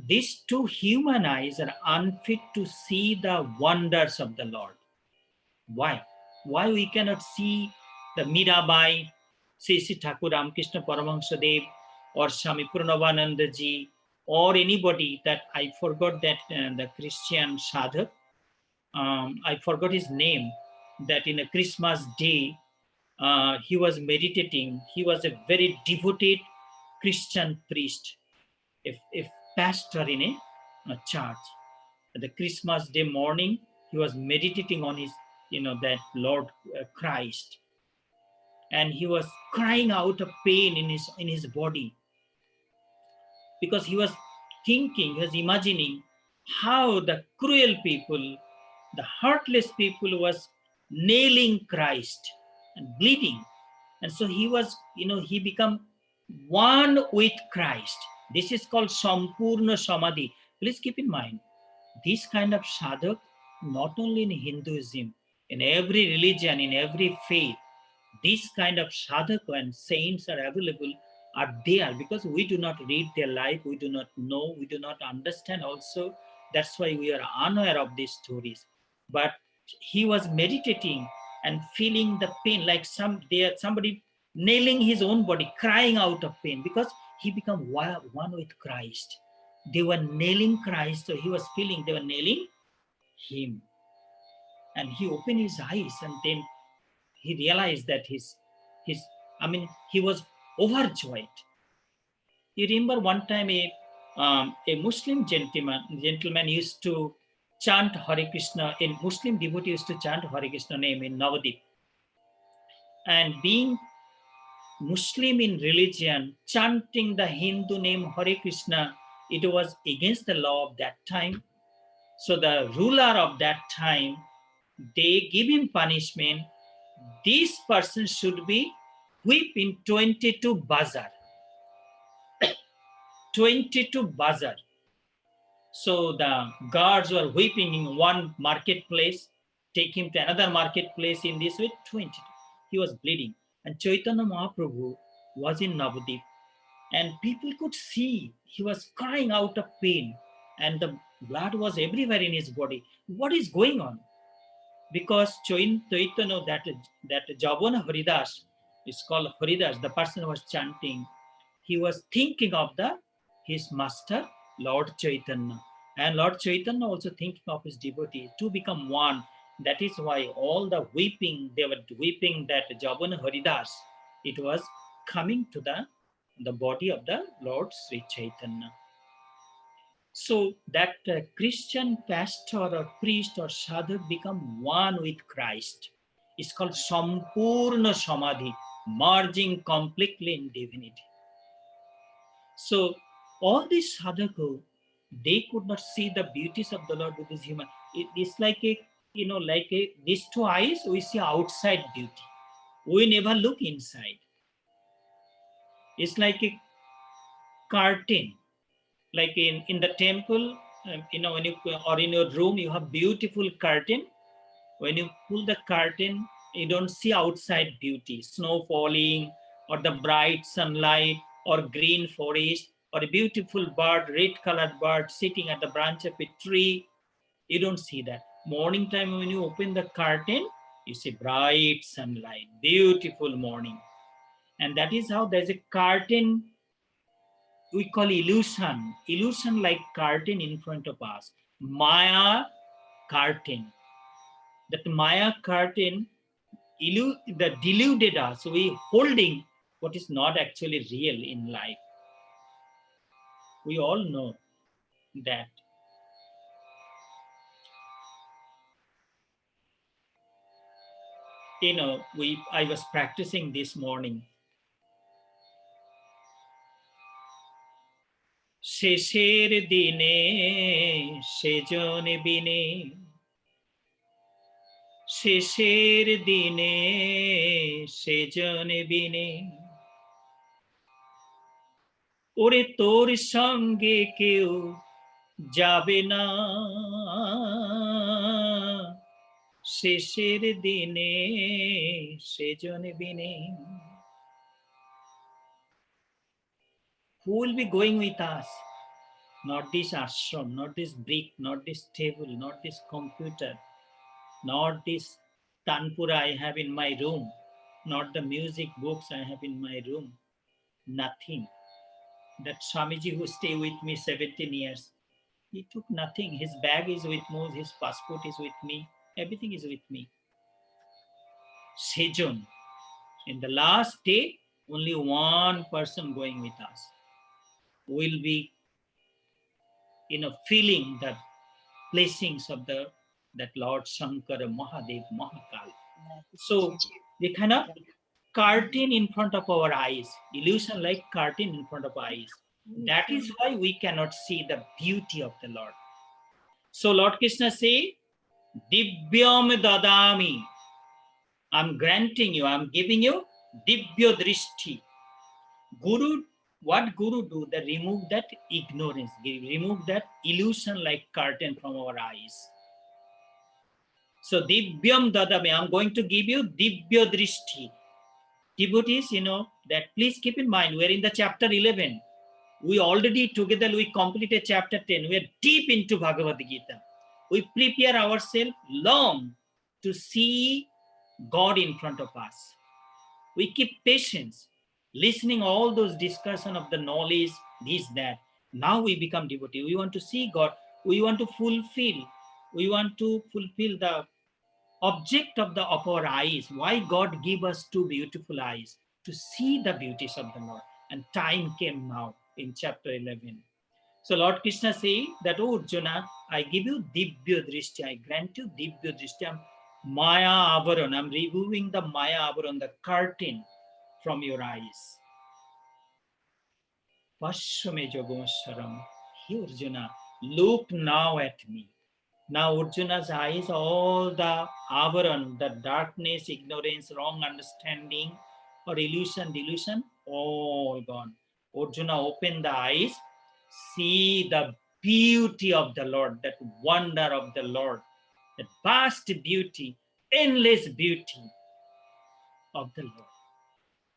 these two human eyes are unfit to see the wonders of the Lord. Why? Why we cannot see the Mirabai, Sri Thakur Ramakrishna Paramahansa Dev, or Swami Purnavaananda ji, or anybody that I forgot that the Christian sadhak, I forgot his name, that in a Christmas day, he was meditating. He was a very devoted Christian priest, if pastor in a church. At the Christmas day morning, he was meditating on his, that Lord Christ, and he was crying out of pain in his body, because he was thinking, he was imagining how the cruel people, the heartless people was nailing Christ and bleeding. And so he was, he become one with Christ. This is called Sampurna Samadhi. Please keep in mind, this kind of sadhak, not only in Hinduism, in every religion, in every faith, this kind of sadhak and saints are available, are there, because we do not read their life, we do not know, we do not understand also. That's why we are unaware of these stories. But he was meditating and feeling the pain, like somebody nailing his own body, crying out of pain, because he become one with Christ. They were nailing Christ, so he was feeling they were nailing him. And he opened his eyes, and then he realized that he was overjoyed. You remember one time a Muslim gentleman used to chant Hare Krishna, a Muslim devotee used to chant Hare Krishna name in Navadip. And being Muslim in religion, chanting the Hindu name Hare Krishna, it was against the law of that time. So the ruler of that time, they give him punishment. This person should be whipped in 22 bazar. 22 bazar. So the guards were whipping in one marketplace, take him to another marketplace in this way, 22. He was bleeding. And Chaitanya Mahaprabhu was in Navadip. And people could see he was crying out of pain. And the blood was everywhere in his body. What is going on? Because Chaitanya, that Javana Haridas is called Haridas, the person who was chanting, he was thinking of his master, Lord Chaitanya. And Lord Chaitanya also thinking of his devotee to become one. That is why all the weeping, they were weeping that Javana Haridas, it was coming to the body of the Lord Sri Chaitanya. So that Christian pastor or priest or sadhak become one with Christ. It's called Sampurna Samadhi, merging completely in divinity. So all these sadhakas, they could not see the beauties of the Lord with this human. It's like these two eyes, we see outside beauty. We never look inside. It's like a curtain. Like in the temple, when you, or in your room, you have beautiful curtain. When you pull the curtain, you don't see outside beauty, snow falling, or the bright sunlight, or green forest, or a beautiful bird, red colored bird sitting at the branch of a tree. You don't see that. Morning time, when you open the curtain, you see bright sunlight, beautiful morning. And that is how there's a curtain we call illusion like curtain in front of us. Maya curtain. That Maya curtain that deluded us. We holding what is not actually real in life. We all know that. I was practicing this morning. শেষের দিনে সেজন বিনে শেষের দিনে সেজন বিনে ওরে তোর সঙ্গে কেউ যাবে না শেষের দিনে সেজন বিনে। Who will be going with us? Not this ashram, not this brick, not this table, not this computer, not this tanpura I have in my room, not the music books I have in my room. Nothing. That Swamiji who stayed with me 17 years, he took nothing. His bag is with me, his passport is with me, everything is with me. Sejon. In the last day, only one person going with us. Will be, feeling the blessings of that Lord Shankara, Mahadev, Mahakal. So they kind of curtain in front of our eyes, illusion like curtain in front of our eyes. That is why we cannot see the beauty of the Lord. So Lord Krishna say, Divyam dadami. I'm granting you, I'm giving you Divya Drishti. Guru, what Guru do? They remove that ignorance, remove that illusion like curtain from our eyes. So Divyam dadami, I'm going to give you Divya Drishti. Devotees, that please keep in mind, we're in the chapter 11. We already together, we completed chapter 10. We are deep into Bhagavad Gita. We prepare ourselves long to see God in front of us. We keep patience, listening all those discussion of the knowledge, this, that. Now we become devotee. We want to see God. We want to fulfill the object of our eyes. Why God give us two beautiful eyes? To see the beauties of the Lord. And time came now in chapter 11. So Lord Krishna say that, oh Arjuna, I give you Divya Drishti. I grant you Divya Drishti. Maya Avaran. I'm removing the Maya Avaran, the curtain from your eyes. Pashame Jagomsharam. Hey Arjuna, look now at me. Now Arjuna's eyes, all the avaran, the darkness, ignorance, wrong understanding, or illusion, delusion, all gone. Arjuna opened the eyes, see the beauty of the Lord, that wonder of the Lord, that vast beauty, endless beauty of the Lord.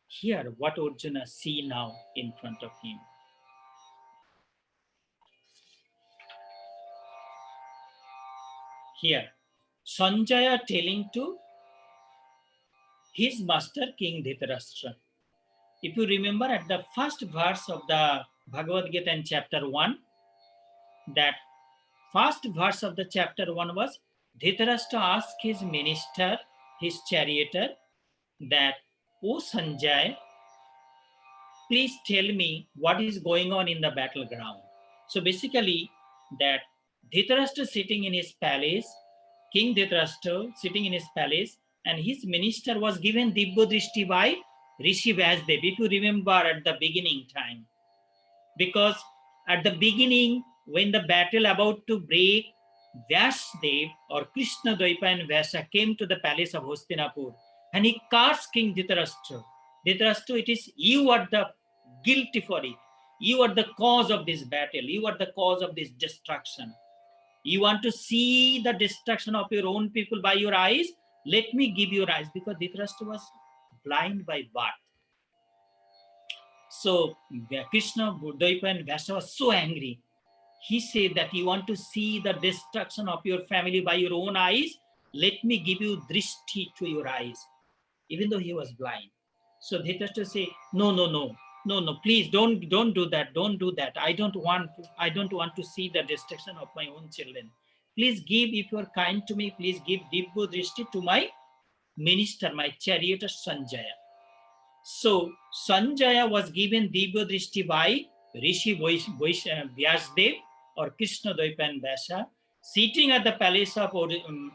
Here, what Arjuna see now in front of him. Here, Sanjaya telling to his master King Dhritarashtra. If you remember at the first verse of the Bhagavad Gita in chapter 1, that first verse of the chapter 1 was, Dhritarashtra asked his minister, his charioteer, that, O Sanjay, please tell me what is going on in the battleground. So basically, that Dhritarashtra sitting in his palace, King Dhritarashtra sitting in his palace, and his minister was given Divya Drishti by Rishi Vyasdev, if you remember at the beginning time. Because at the beginning, when the battle about to break, Vyasdev or Krishna Dvaipa and Vyasa came to the palace of Hastinapur, and he cursed King Dhritarashtra. Dhritarashtra, it is you are the guilty for it. You are the cause of this battle. You are the cause of this destruction. You want to see the destruction of your own people by your eyes? Let me give you eyes, because Dhritarashtra was blind by birth. So Krishna, Dvaipa and Vyasa was so angry. He said that you want to see the destruction of your family by your own eyes? Let me give you drishti to your eyes, even though he was blind. So Dhritarashtra say, no, please don't do that. Don't do that. I don't want to see the destruction of my own children. Please give, if you are kind to me, please give Divya Drishti to my minister, my charioteer Sanjaya. So Sanjaya was given Divya Drishti by Rishi Vyasdev or Krishna Dvaipa and Vyasa, sitting at the palace of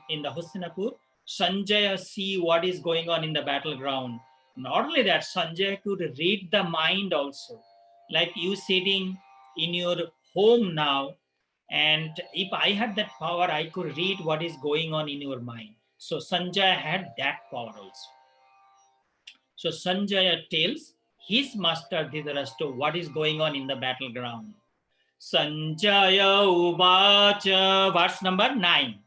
in the Hastinapur. Sanjaya see what is going on in the battleground. Not only that, Sanjaya could read the mind also. Like you sitting in your home now, and if I had that power, I could read what is going on in your mind. So Sanjaya had that power also. So Sanjaya tells his master Dhritarashtra what is going on in the battleground. Sanjaya Uvacha, verse number 9.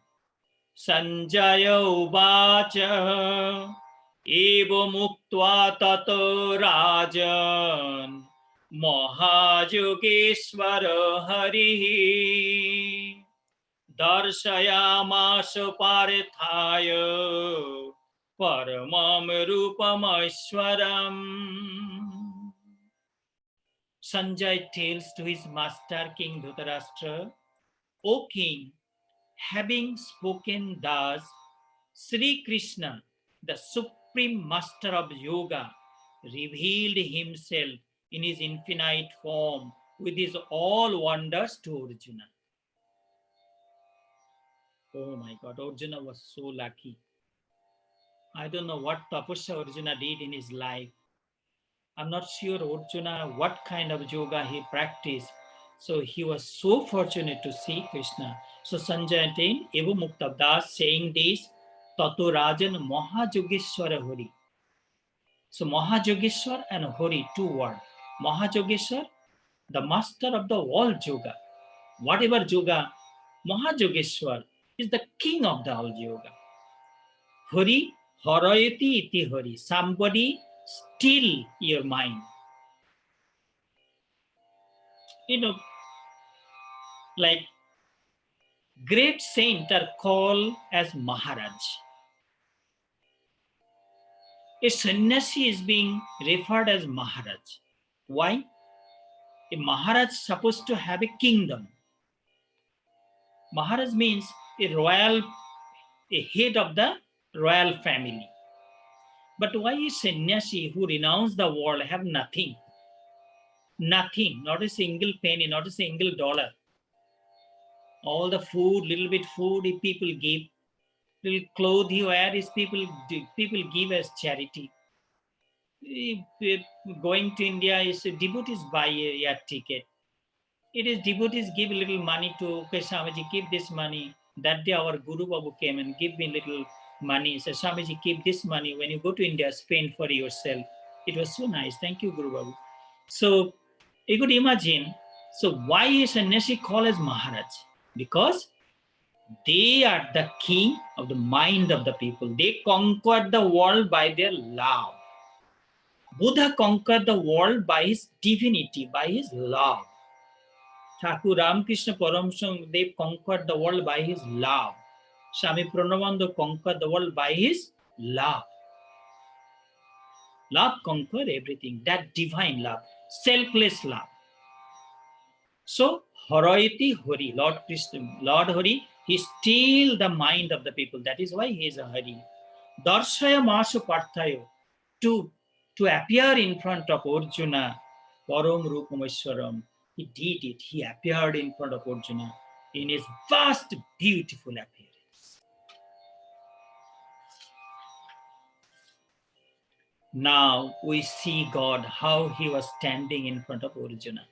Sanjaya Uvacha, Evo Muktva Tato Rajan, Mahajogeshwara Harihi, Darshayamaso Parithaya, Paramam Rupamaishwaram. Sanjay tells to his master King Dhritarashtra, O king, having spoken thus, Sri Krishna, the supreme master of yoga, revealed himself in his infinite form with his all wonders to Arjuna. Oh my God, Arjuna was so lucky. I don't know what tapasya Arjuna did in his life. I'm not sure Arjuna what kind of yoga he practiced. So he was so fortunate to see Krishna. So Sanjay attained Eva Muktabdas saying this, Tato Rajan Mahajogeshwara Hari. So Mahajogeshwar and Hari, two words. Mahajogeshwar, the master of the world yoga. Whatever yoga, Mahajogeshwar is the king of the whole yoga. Hari, Harayati iti Hari. Somebody still your mind. You know, like great saints are called as Maharaj. A sannyasi is being referred as Maharaj. Why? A Maharaj is supposed to have a kingdom. Maharaj means a royal, a head of the royal family. But why a sannyasi who renounced the world have nothing? Nothing, not a single penny, not a single dollar. All the food, little bit food, if people give, little clothes you wear is people give as charity. Going to India is devotees buy a air ticket. It is devotees give little money to okay, Swamiji, keep this money. That day our Guru Babu came and give me little money. Said, Swamiji, keep this money. When you go to India, spend for yourself. It was so nice. Thank you, Guru Babu. So you could imagine. So why is Sannyasi called as Maharaj? Because they are the king of the mind of the people. They conquered the world by their love. Buddha conquered the world by his divinity, by his love. Thakur Ramakrishna Paramhansa, they conquered the world by his love. Swami Pranabandha conquered the world by his love. Love conquered everything. That divine love, selfless love. So, Harayati Hari, Lord Krishna, Lord Hari, he steals the mind of the people. That is why he is a Hari. Darshaya Masu Parthayo, to appear in front of Arjuna, Param Rupameshwaram, he did it. He appeared in front of Arjuna in his vast, beautiful appearance. Now we see God, how he was standing in front of Arjuna.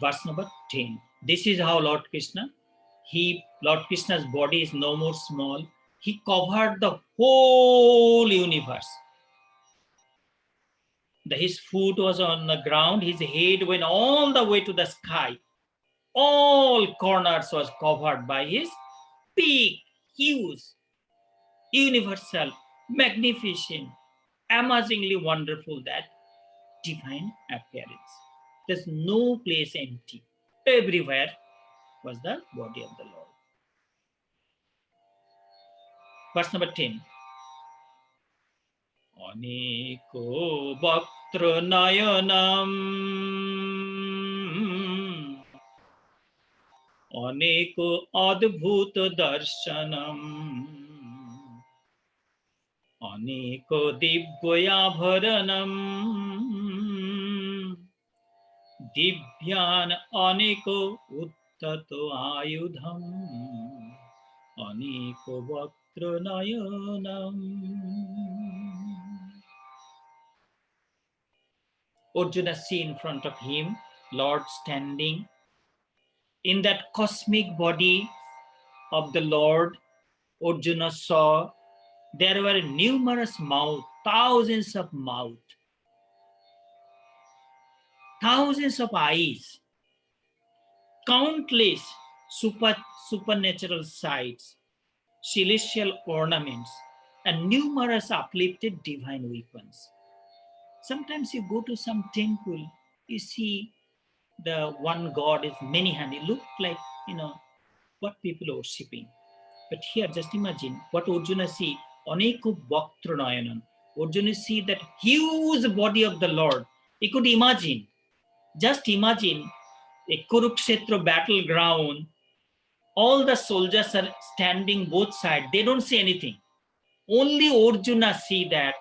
Verse number 10. This is how Lord Lord Krishna's body is no more small. He covered the whole universe. His foot was on the ground. His head went all the way to the sky. All corners was covered by his big, huge, universal, magnificent, amazingly wonderful, that divine appearance. There's no place empty. Everywhere was the body of the Lord. Verse number 10. Aneko Bhaktra Nayanam Aneko Adbhuta Darshanam Aneko Divyabharanam Divyan Aneko Uttato Ayudham Aneko Bhaktra Nayanam. Arjuna see in front of him, Lord standing. In that cosmic body of the Lord, Arjuna saw there were numerous mouths, thousands of mouths. thousands of eyes, countless supernatural sights, celestial ornaments, and numerous uplifted divine weapons. Sometimes you go to some temple, you see the one god is many-handed. It look like, what people are worshipping. But here, just imagine what Arjuna see. Aneko Bhaktra Nayanan. Arjuna see that huge body of the Lord. He could imagine, just imagine a Kurukshetra battleground. All the soldiers are standing both sides. They don't see anything. Only Arjuna see that.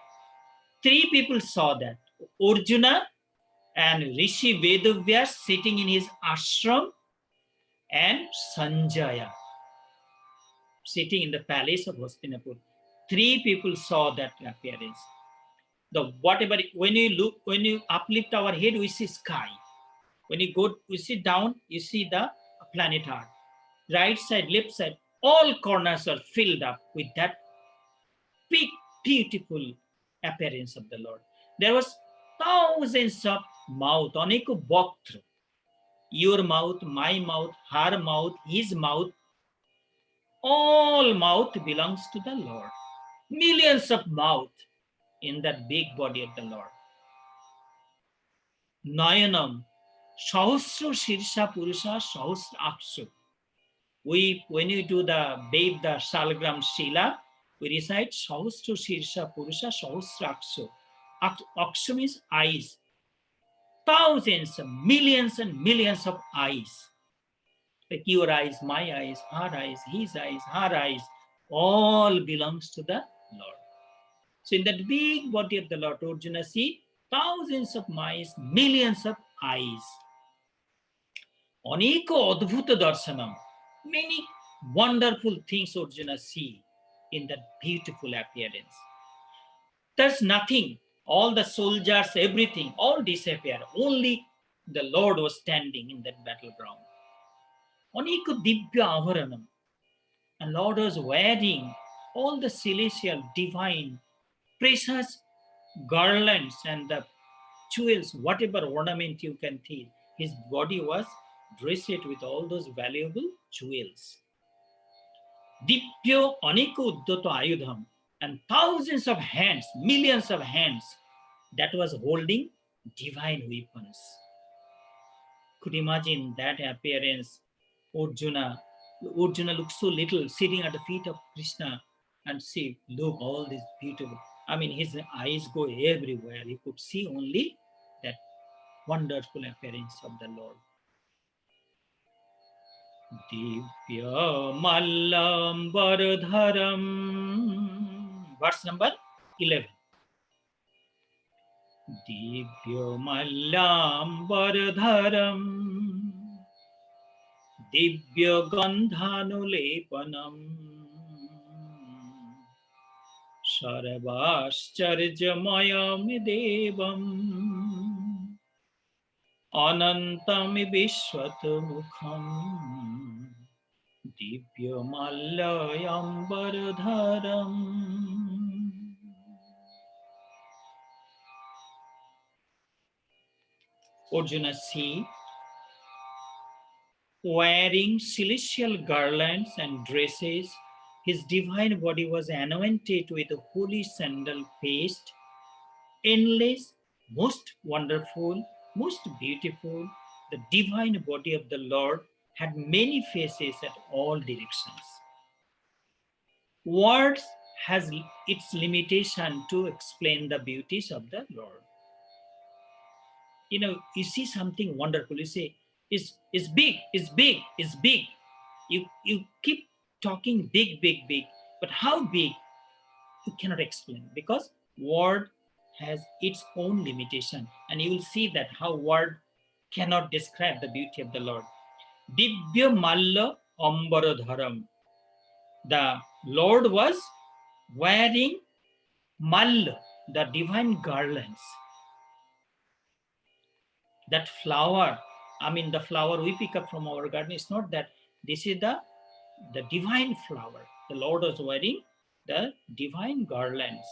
Three people saw that. Arjuna and Rishi Vedavyas sitting in his ashram, and Sanjaya sitting in the palace of Hastinapur. Three people saw that appearance. When you uplift our head, we see sky. When we sit down, you see the planet Earth. Right side, left side, all corners are filled up with that big, beautiful appearance of the Lord. There was thousands of mouth, aneko bhaktra. Your mouth, my mouth, her mouth, his mouth, all mouth belongs to the Lord. Millions of mouth in that big body of the Lord. Nayanam, Sahasra Shirsha Purusha Sahasra Akshu. When you do the bathe the Salagram Shila, we recite Sahasra Shirsha Purusha Sahasra Akshu. Akshu means eyes. Thousands, millions and millions of eyes. Like your eyes, my eyes, her eyes, his eyes, her eyes, all belongs to the Lord. So in that big body of the Lord, Arjuna see thousands of eyes, millions of eyes. Aneko adbhuta darshanam. Many wonderful things Arjuna see in that beautiful appearance. There's nothing. All the soldiers, everything, all disappear. Only the Lord was standing in that battleground. Aneko divya avaranam. And Lord was wearing all the celestial, divine, precious garlands and the jewels, whatever ornament you can think. His body was dressed with all those valuable jewels. Dipyo aneko uddato ayudham, and thousands of hands, millions of hands that was holding divine weapons. Could imagine that appearance. Arjuna looks so little, sitting at the feet of Krishna, and see, look, all this beautiful. His eyes go everywhere. He could see only that wonderful appearance of the Lord. Divya Malambardharam. Verse number 11. Divya Malambardharam. Divya Gandhanulepanam. Sarvascharjamayam devam. Anantam Vishwatmukham. Divya Malayambardharam. Arjuna see wearing celestial garlands and dresses. His divine body was anointed with a holy sandal paste, endless, most wonderful, most beautiful. The divine body of the Lord had many faces at all directions. Words has its limitation to explain the beauties of the Lord. You see something wonderful, you say, it's big, it's big, it's big. You keep talking big, big, big, but how big, you cannot explain, because word has its own limitation, and you will see that how word cannot describe the beauty of the Lord. Divya Malla Ambaradharam. The Lord was wearing Malla, the divine garlands. That flower, the flower we pick up from our garden, is not that. This is the divine flower. The Lord was wearing the divine garlands.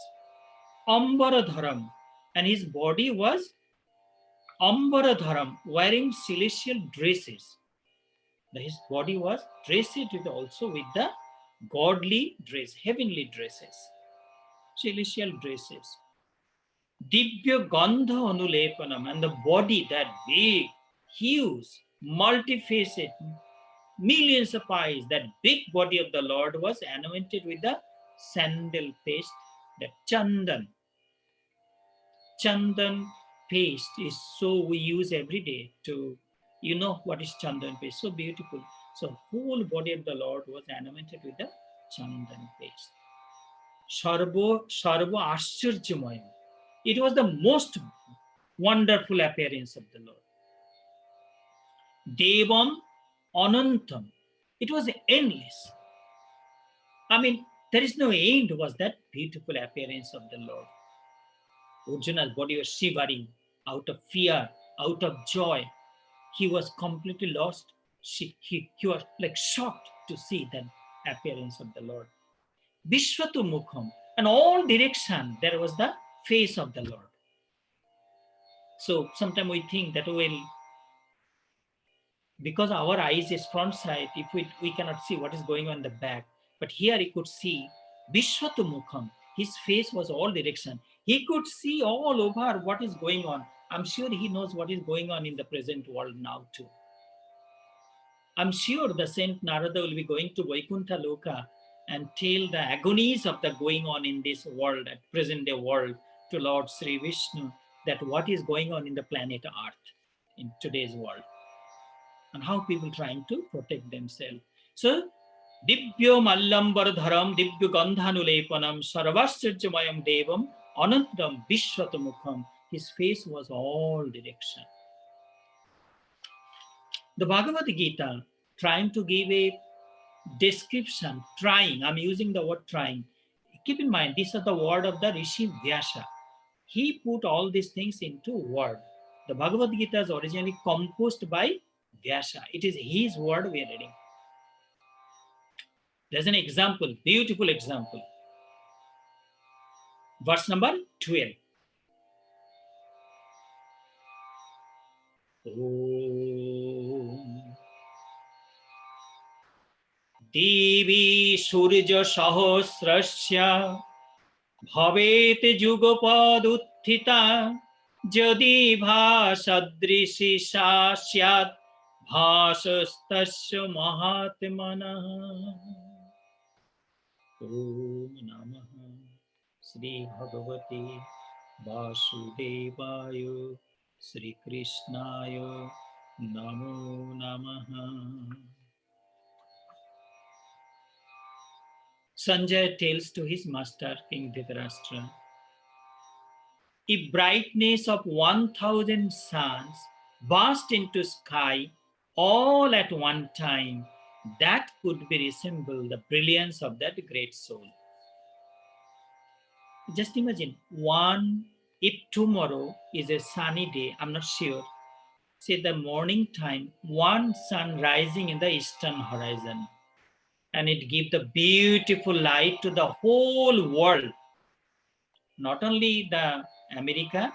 Ambaradharam. And his body was Ambaradharam, wearing celestial dresses. His body was dressed with also with the godly dress, heavenly dresses, celestial dresses. Divya Gandha Anulepanam, and the body, that big, huge, multifaceted, millions of eyes, that big body of the Lord was anointed with the sandal paste, the chandan. Chandan paste is so we use every day to, you know what is chandan paste, so beautiful. So whole body of the Lord was anointed with the chandan paste. Sarva Ashcharyamayam. It was the most wonderful appearance of the Lord. Devam Anantam. It was endless. I mean, there is no end was that beautiful appearance of the Lord. Arjuna's body was shivering out of fear, out of joy. He was completely lost. He was like shocked to see the appearance of the Lord. Vishwatu Mukham. And all direction, there was the face of the Lord. So sometimes we think that, well, because our eyes is front side, if we cannot see what is going on in the back. But here he could see Vishwatu Mukham. His face was all direction. He could see all over what is going on. I'm sure he knows what is going on in the present world now too. I'm sure the Saint Narada will be going to Vaikuntha Loka and tell the agonies of the going on in this world, at present day world, to Lord Sri Vishnu, that what is going on in the planet Earth in today's world, and how people trying to protect themselves. So, Divyo Mallambar Dharam, Divyo Gandhanulepanam, Sarvashcharyamayam Devam, Anantam Vishwatumukham. His face was all direction. The Bhagavad Gita, trying to give a description, trying, I'm using the word trying. Keep in mind, these are the word of the Rishi Vyasa. He put all these things into word. The Bhagavad Gita is originally composed by Vyasa. It is his word we are reading. There's an example, beautiful example. Verse number 12. Om Devi Surya Sahasrasya Bhavet Jugapad Utthita Jadi Bhasadrishi Sasyat Bhasastasya Mahatmana. Om Namaha Sri Bhagavate Vasudevaya Sri Krishnaya Namo Namaha. Sanjay tells to his master, King Dhritarashtra, if brightness of 1,000 suns burst into sky all at one time, that could be resemble the brilliance of that great soul. Just imagine if tomorrow is a sunny day, I'm not sure, say the morning time, one sun rising in the eastern horizon, and it gives the beautiful light to the whole world. Not only the America,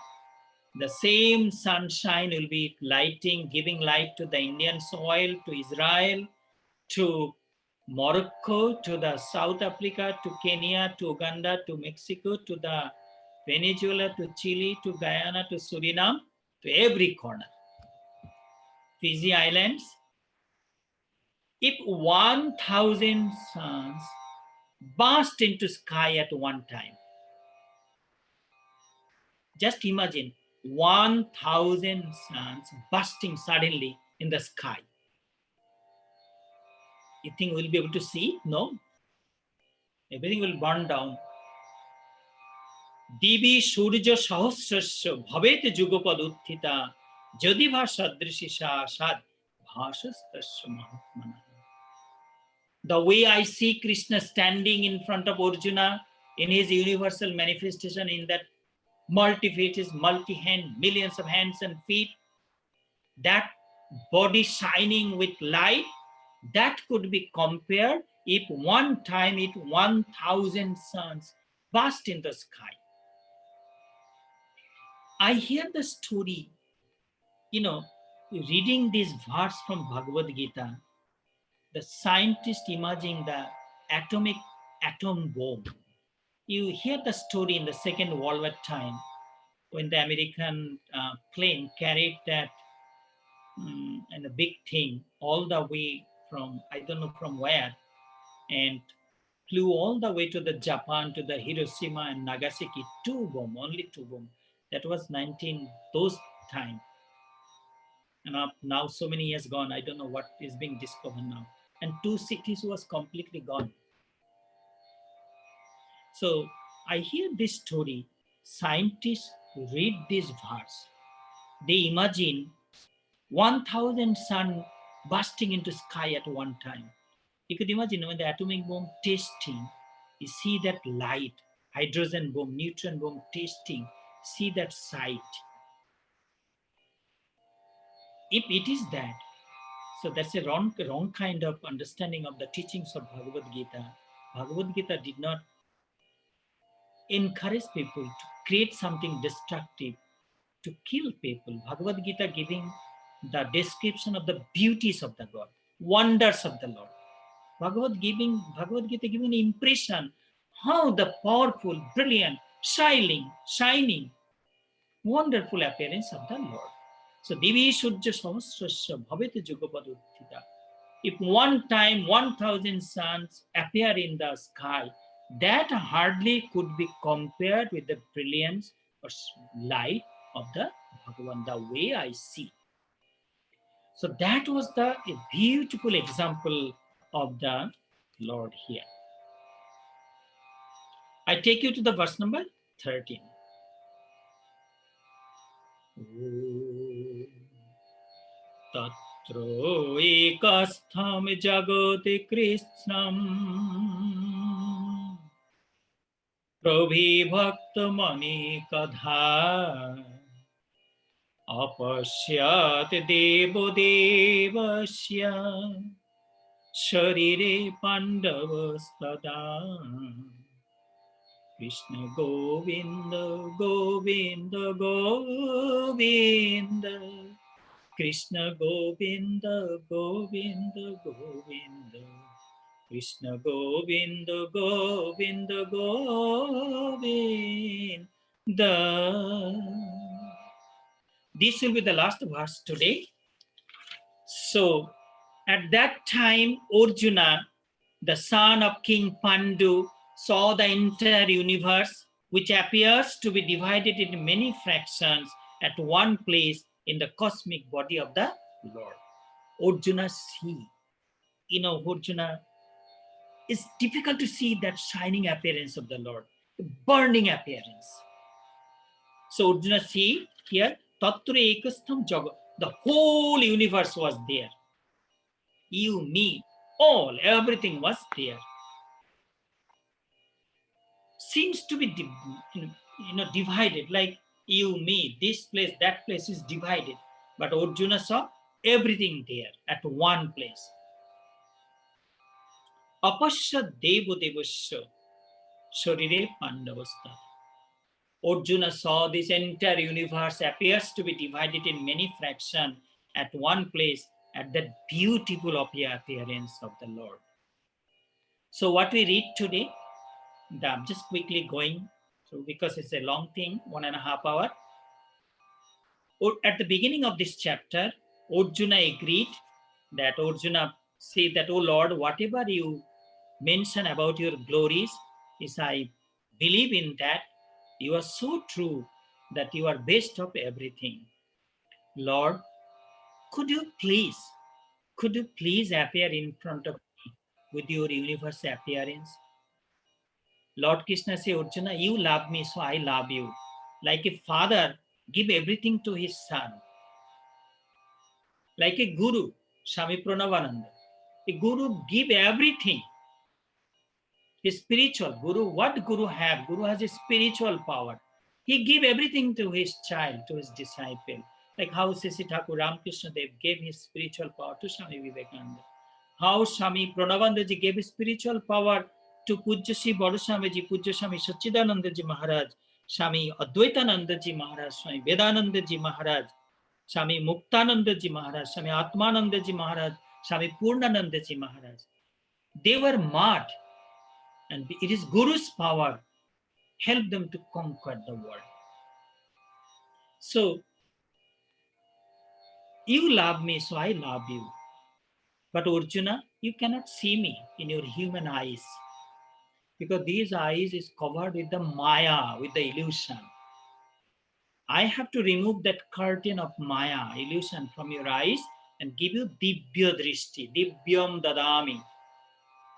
the same sunshine will be lighting, giving light to the Indian soil, to Israel, to Morocco, to the South Africa, to Kenya, to Uganda, to Mexico, to the Venezuela, to Chile, to Guyana, to Suriname, to every corner. Fiji Islands. If 1,000 suns burst into sky at one time, just imagine 1,000 suns bursting suddenly in the sky. You think we'll be able to see? No. Everything will burn down. Divi Surya Sahasrasya Bhavet Jugapad Utthita Jadibha Sadrishisha Sad Bhasastasya Mahatmana. The way I see Krishna standing in front of Arjuna in his universal manifestation in that multi-faces, multi-hand, millions of hands and feet, that body shining with light, that could be compared if one time 1,000 suns burst in the sky. I hear the story You know, reading this verse from Bhagavad Gita, the scientist imagining the atomic atom bomb. You hear the story in the Second World War time when the American plane carried that and a big thing all the way from I don't know from where, and flew all the way to the Japan to the Hiroshima and Nagasaki. Two bomb, only two bomb. That was 19 those time. And now so many years gone, I don't know what is being discovered now. And two cities was completely gone. So I hear this story. Scientists read this verse. They imagine 1,000 sun bursting into sky at one time. You could imagine when the atomic bomb testing, you see that light, hydrogen bomb, neutron bomb testing, see that sight. If it is that, so that's a wrong kind of understanding of the teachings of Bhagavad Gita. Bhagavad Gita did not encourage people to create something destructive, to kill people. Bhagavad Gita giving the description of the beauties of the God, wonders of the Lord. Bhagavad Gita giving an impression how the powerful, brilliant, shining, wonderful appearance of the Lord. So Divi Shujya Sahasrasya Bhavete Jugapaduttita. If one time 1,000 suns appear in the sky, that hardly could be compared with the brilliance or light of the Bhagavan, the way I see. So that was a beautiful example of the Lord here. I take you to the verse number 13. Tatro ekastham jagati krishnam prabhibhaktamani kadha apasyat devo devasya sharire pandavastada Krishna Govinda Govinda Govinda Krishna Govinda Govinda Govinda Krishna Govinda Govinda Govinda. This will be the last verse today. So at that time Arjuna, the son of King Pandu, saw the entire universe, which appears to be divided into many fractions at one place in the cosmic body of the Lord. Arjuna see, Arjuna, it's difficult to see that shining appearance of the Lord, the burning appearance. So Arjuna see here, Tatra Ekastham Jagat, the whole universe was there. You, me, all, everything was there. Seems to be divided, like you, me, this place, that place is divided. But Arjuna saw everything there at one place. Apasya devo devasya sharire pandavasta. Arjuna saw this entire universe appears to be divided in many fractions at one place at that beautiful appearance of the Lord. So what we read today, I'm just quickly going through because it's a long thing, 1.5 hours. At the beginning of this chapter, Arjuna agreed that Arjuna said that, oh Lord, whatever you mention about your glories, is I believe in that. You are so true that you are best of everything. Lord, could you please appear in front of me with your universe appearance? Lord Krishna said, Arjuna, you love me, so I love you. Like a father give everything to his son. Like a guru, Swami Pranavananda. A guru give everything. A spiritual guru, what guru have? Guru has a spiritual power. He give everything to his child, to his disciple. Like how Sisi Thakur Ramakrishna Dev gave his spiritual power to Swami Vivekananda. How Swami Pranavandaji gave his spiritual power to Pujya Sri Bodaswamiji, Pujya Swami Sachidanandaji Maharaj, Swami Advaitanandaji Maharaj, Swami Vedanandaji Maharaj, Swami Muktananda Ji Maharaj, Swami Atmananda Ji Maharaj, Swami Purnananda Ji Maharaj. They were mad, and it is Guru's power helped them to conquer the world. So, you love me, so I love you. But Arjuna, you cannot see me in your human eyes, because these eyes is covered with the Maya, with the illusion. I have to remove that curtain of Maya, illusion from your eyes and give you Divya Drishti, Divyam Dadami.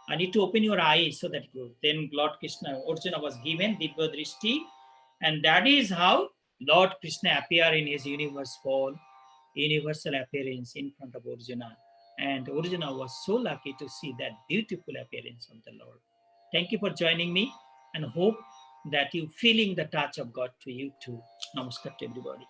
I need to open your eyes so that you, then Lord Krishna, Arjuna was given Divya Drishti, and that is how Lord Krishna appeared in his universal appearance in front of Arjuna. And Arjuna was so lucky to see that beautiful appearance of the Lord. Thank you for joining me, and hope that you feeling the touch of God to you too. Namaskar to everybody.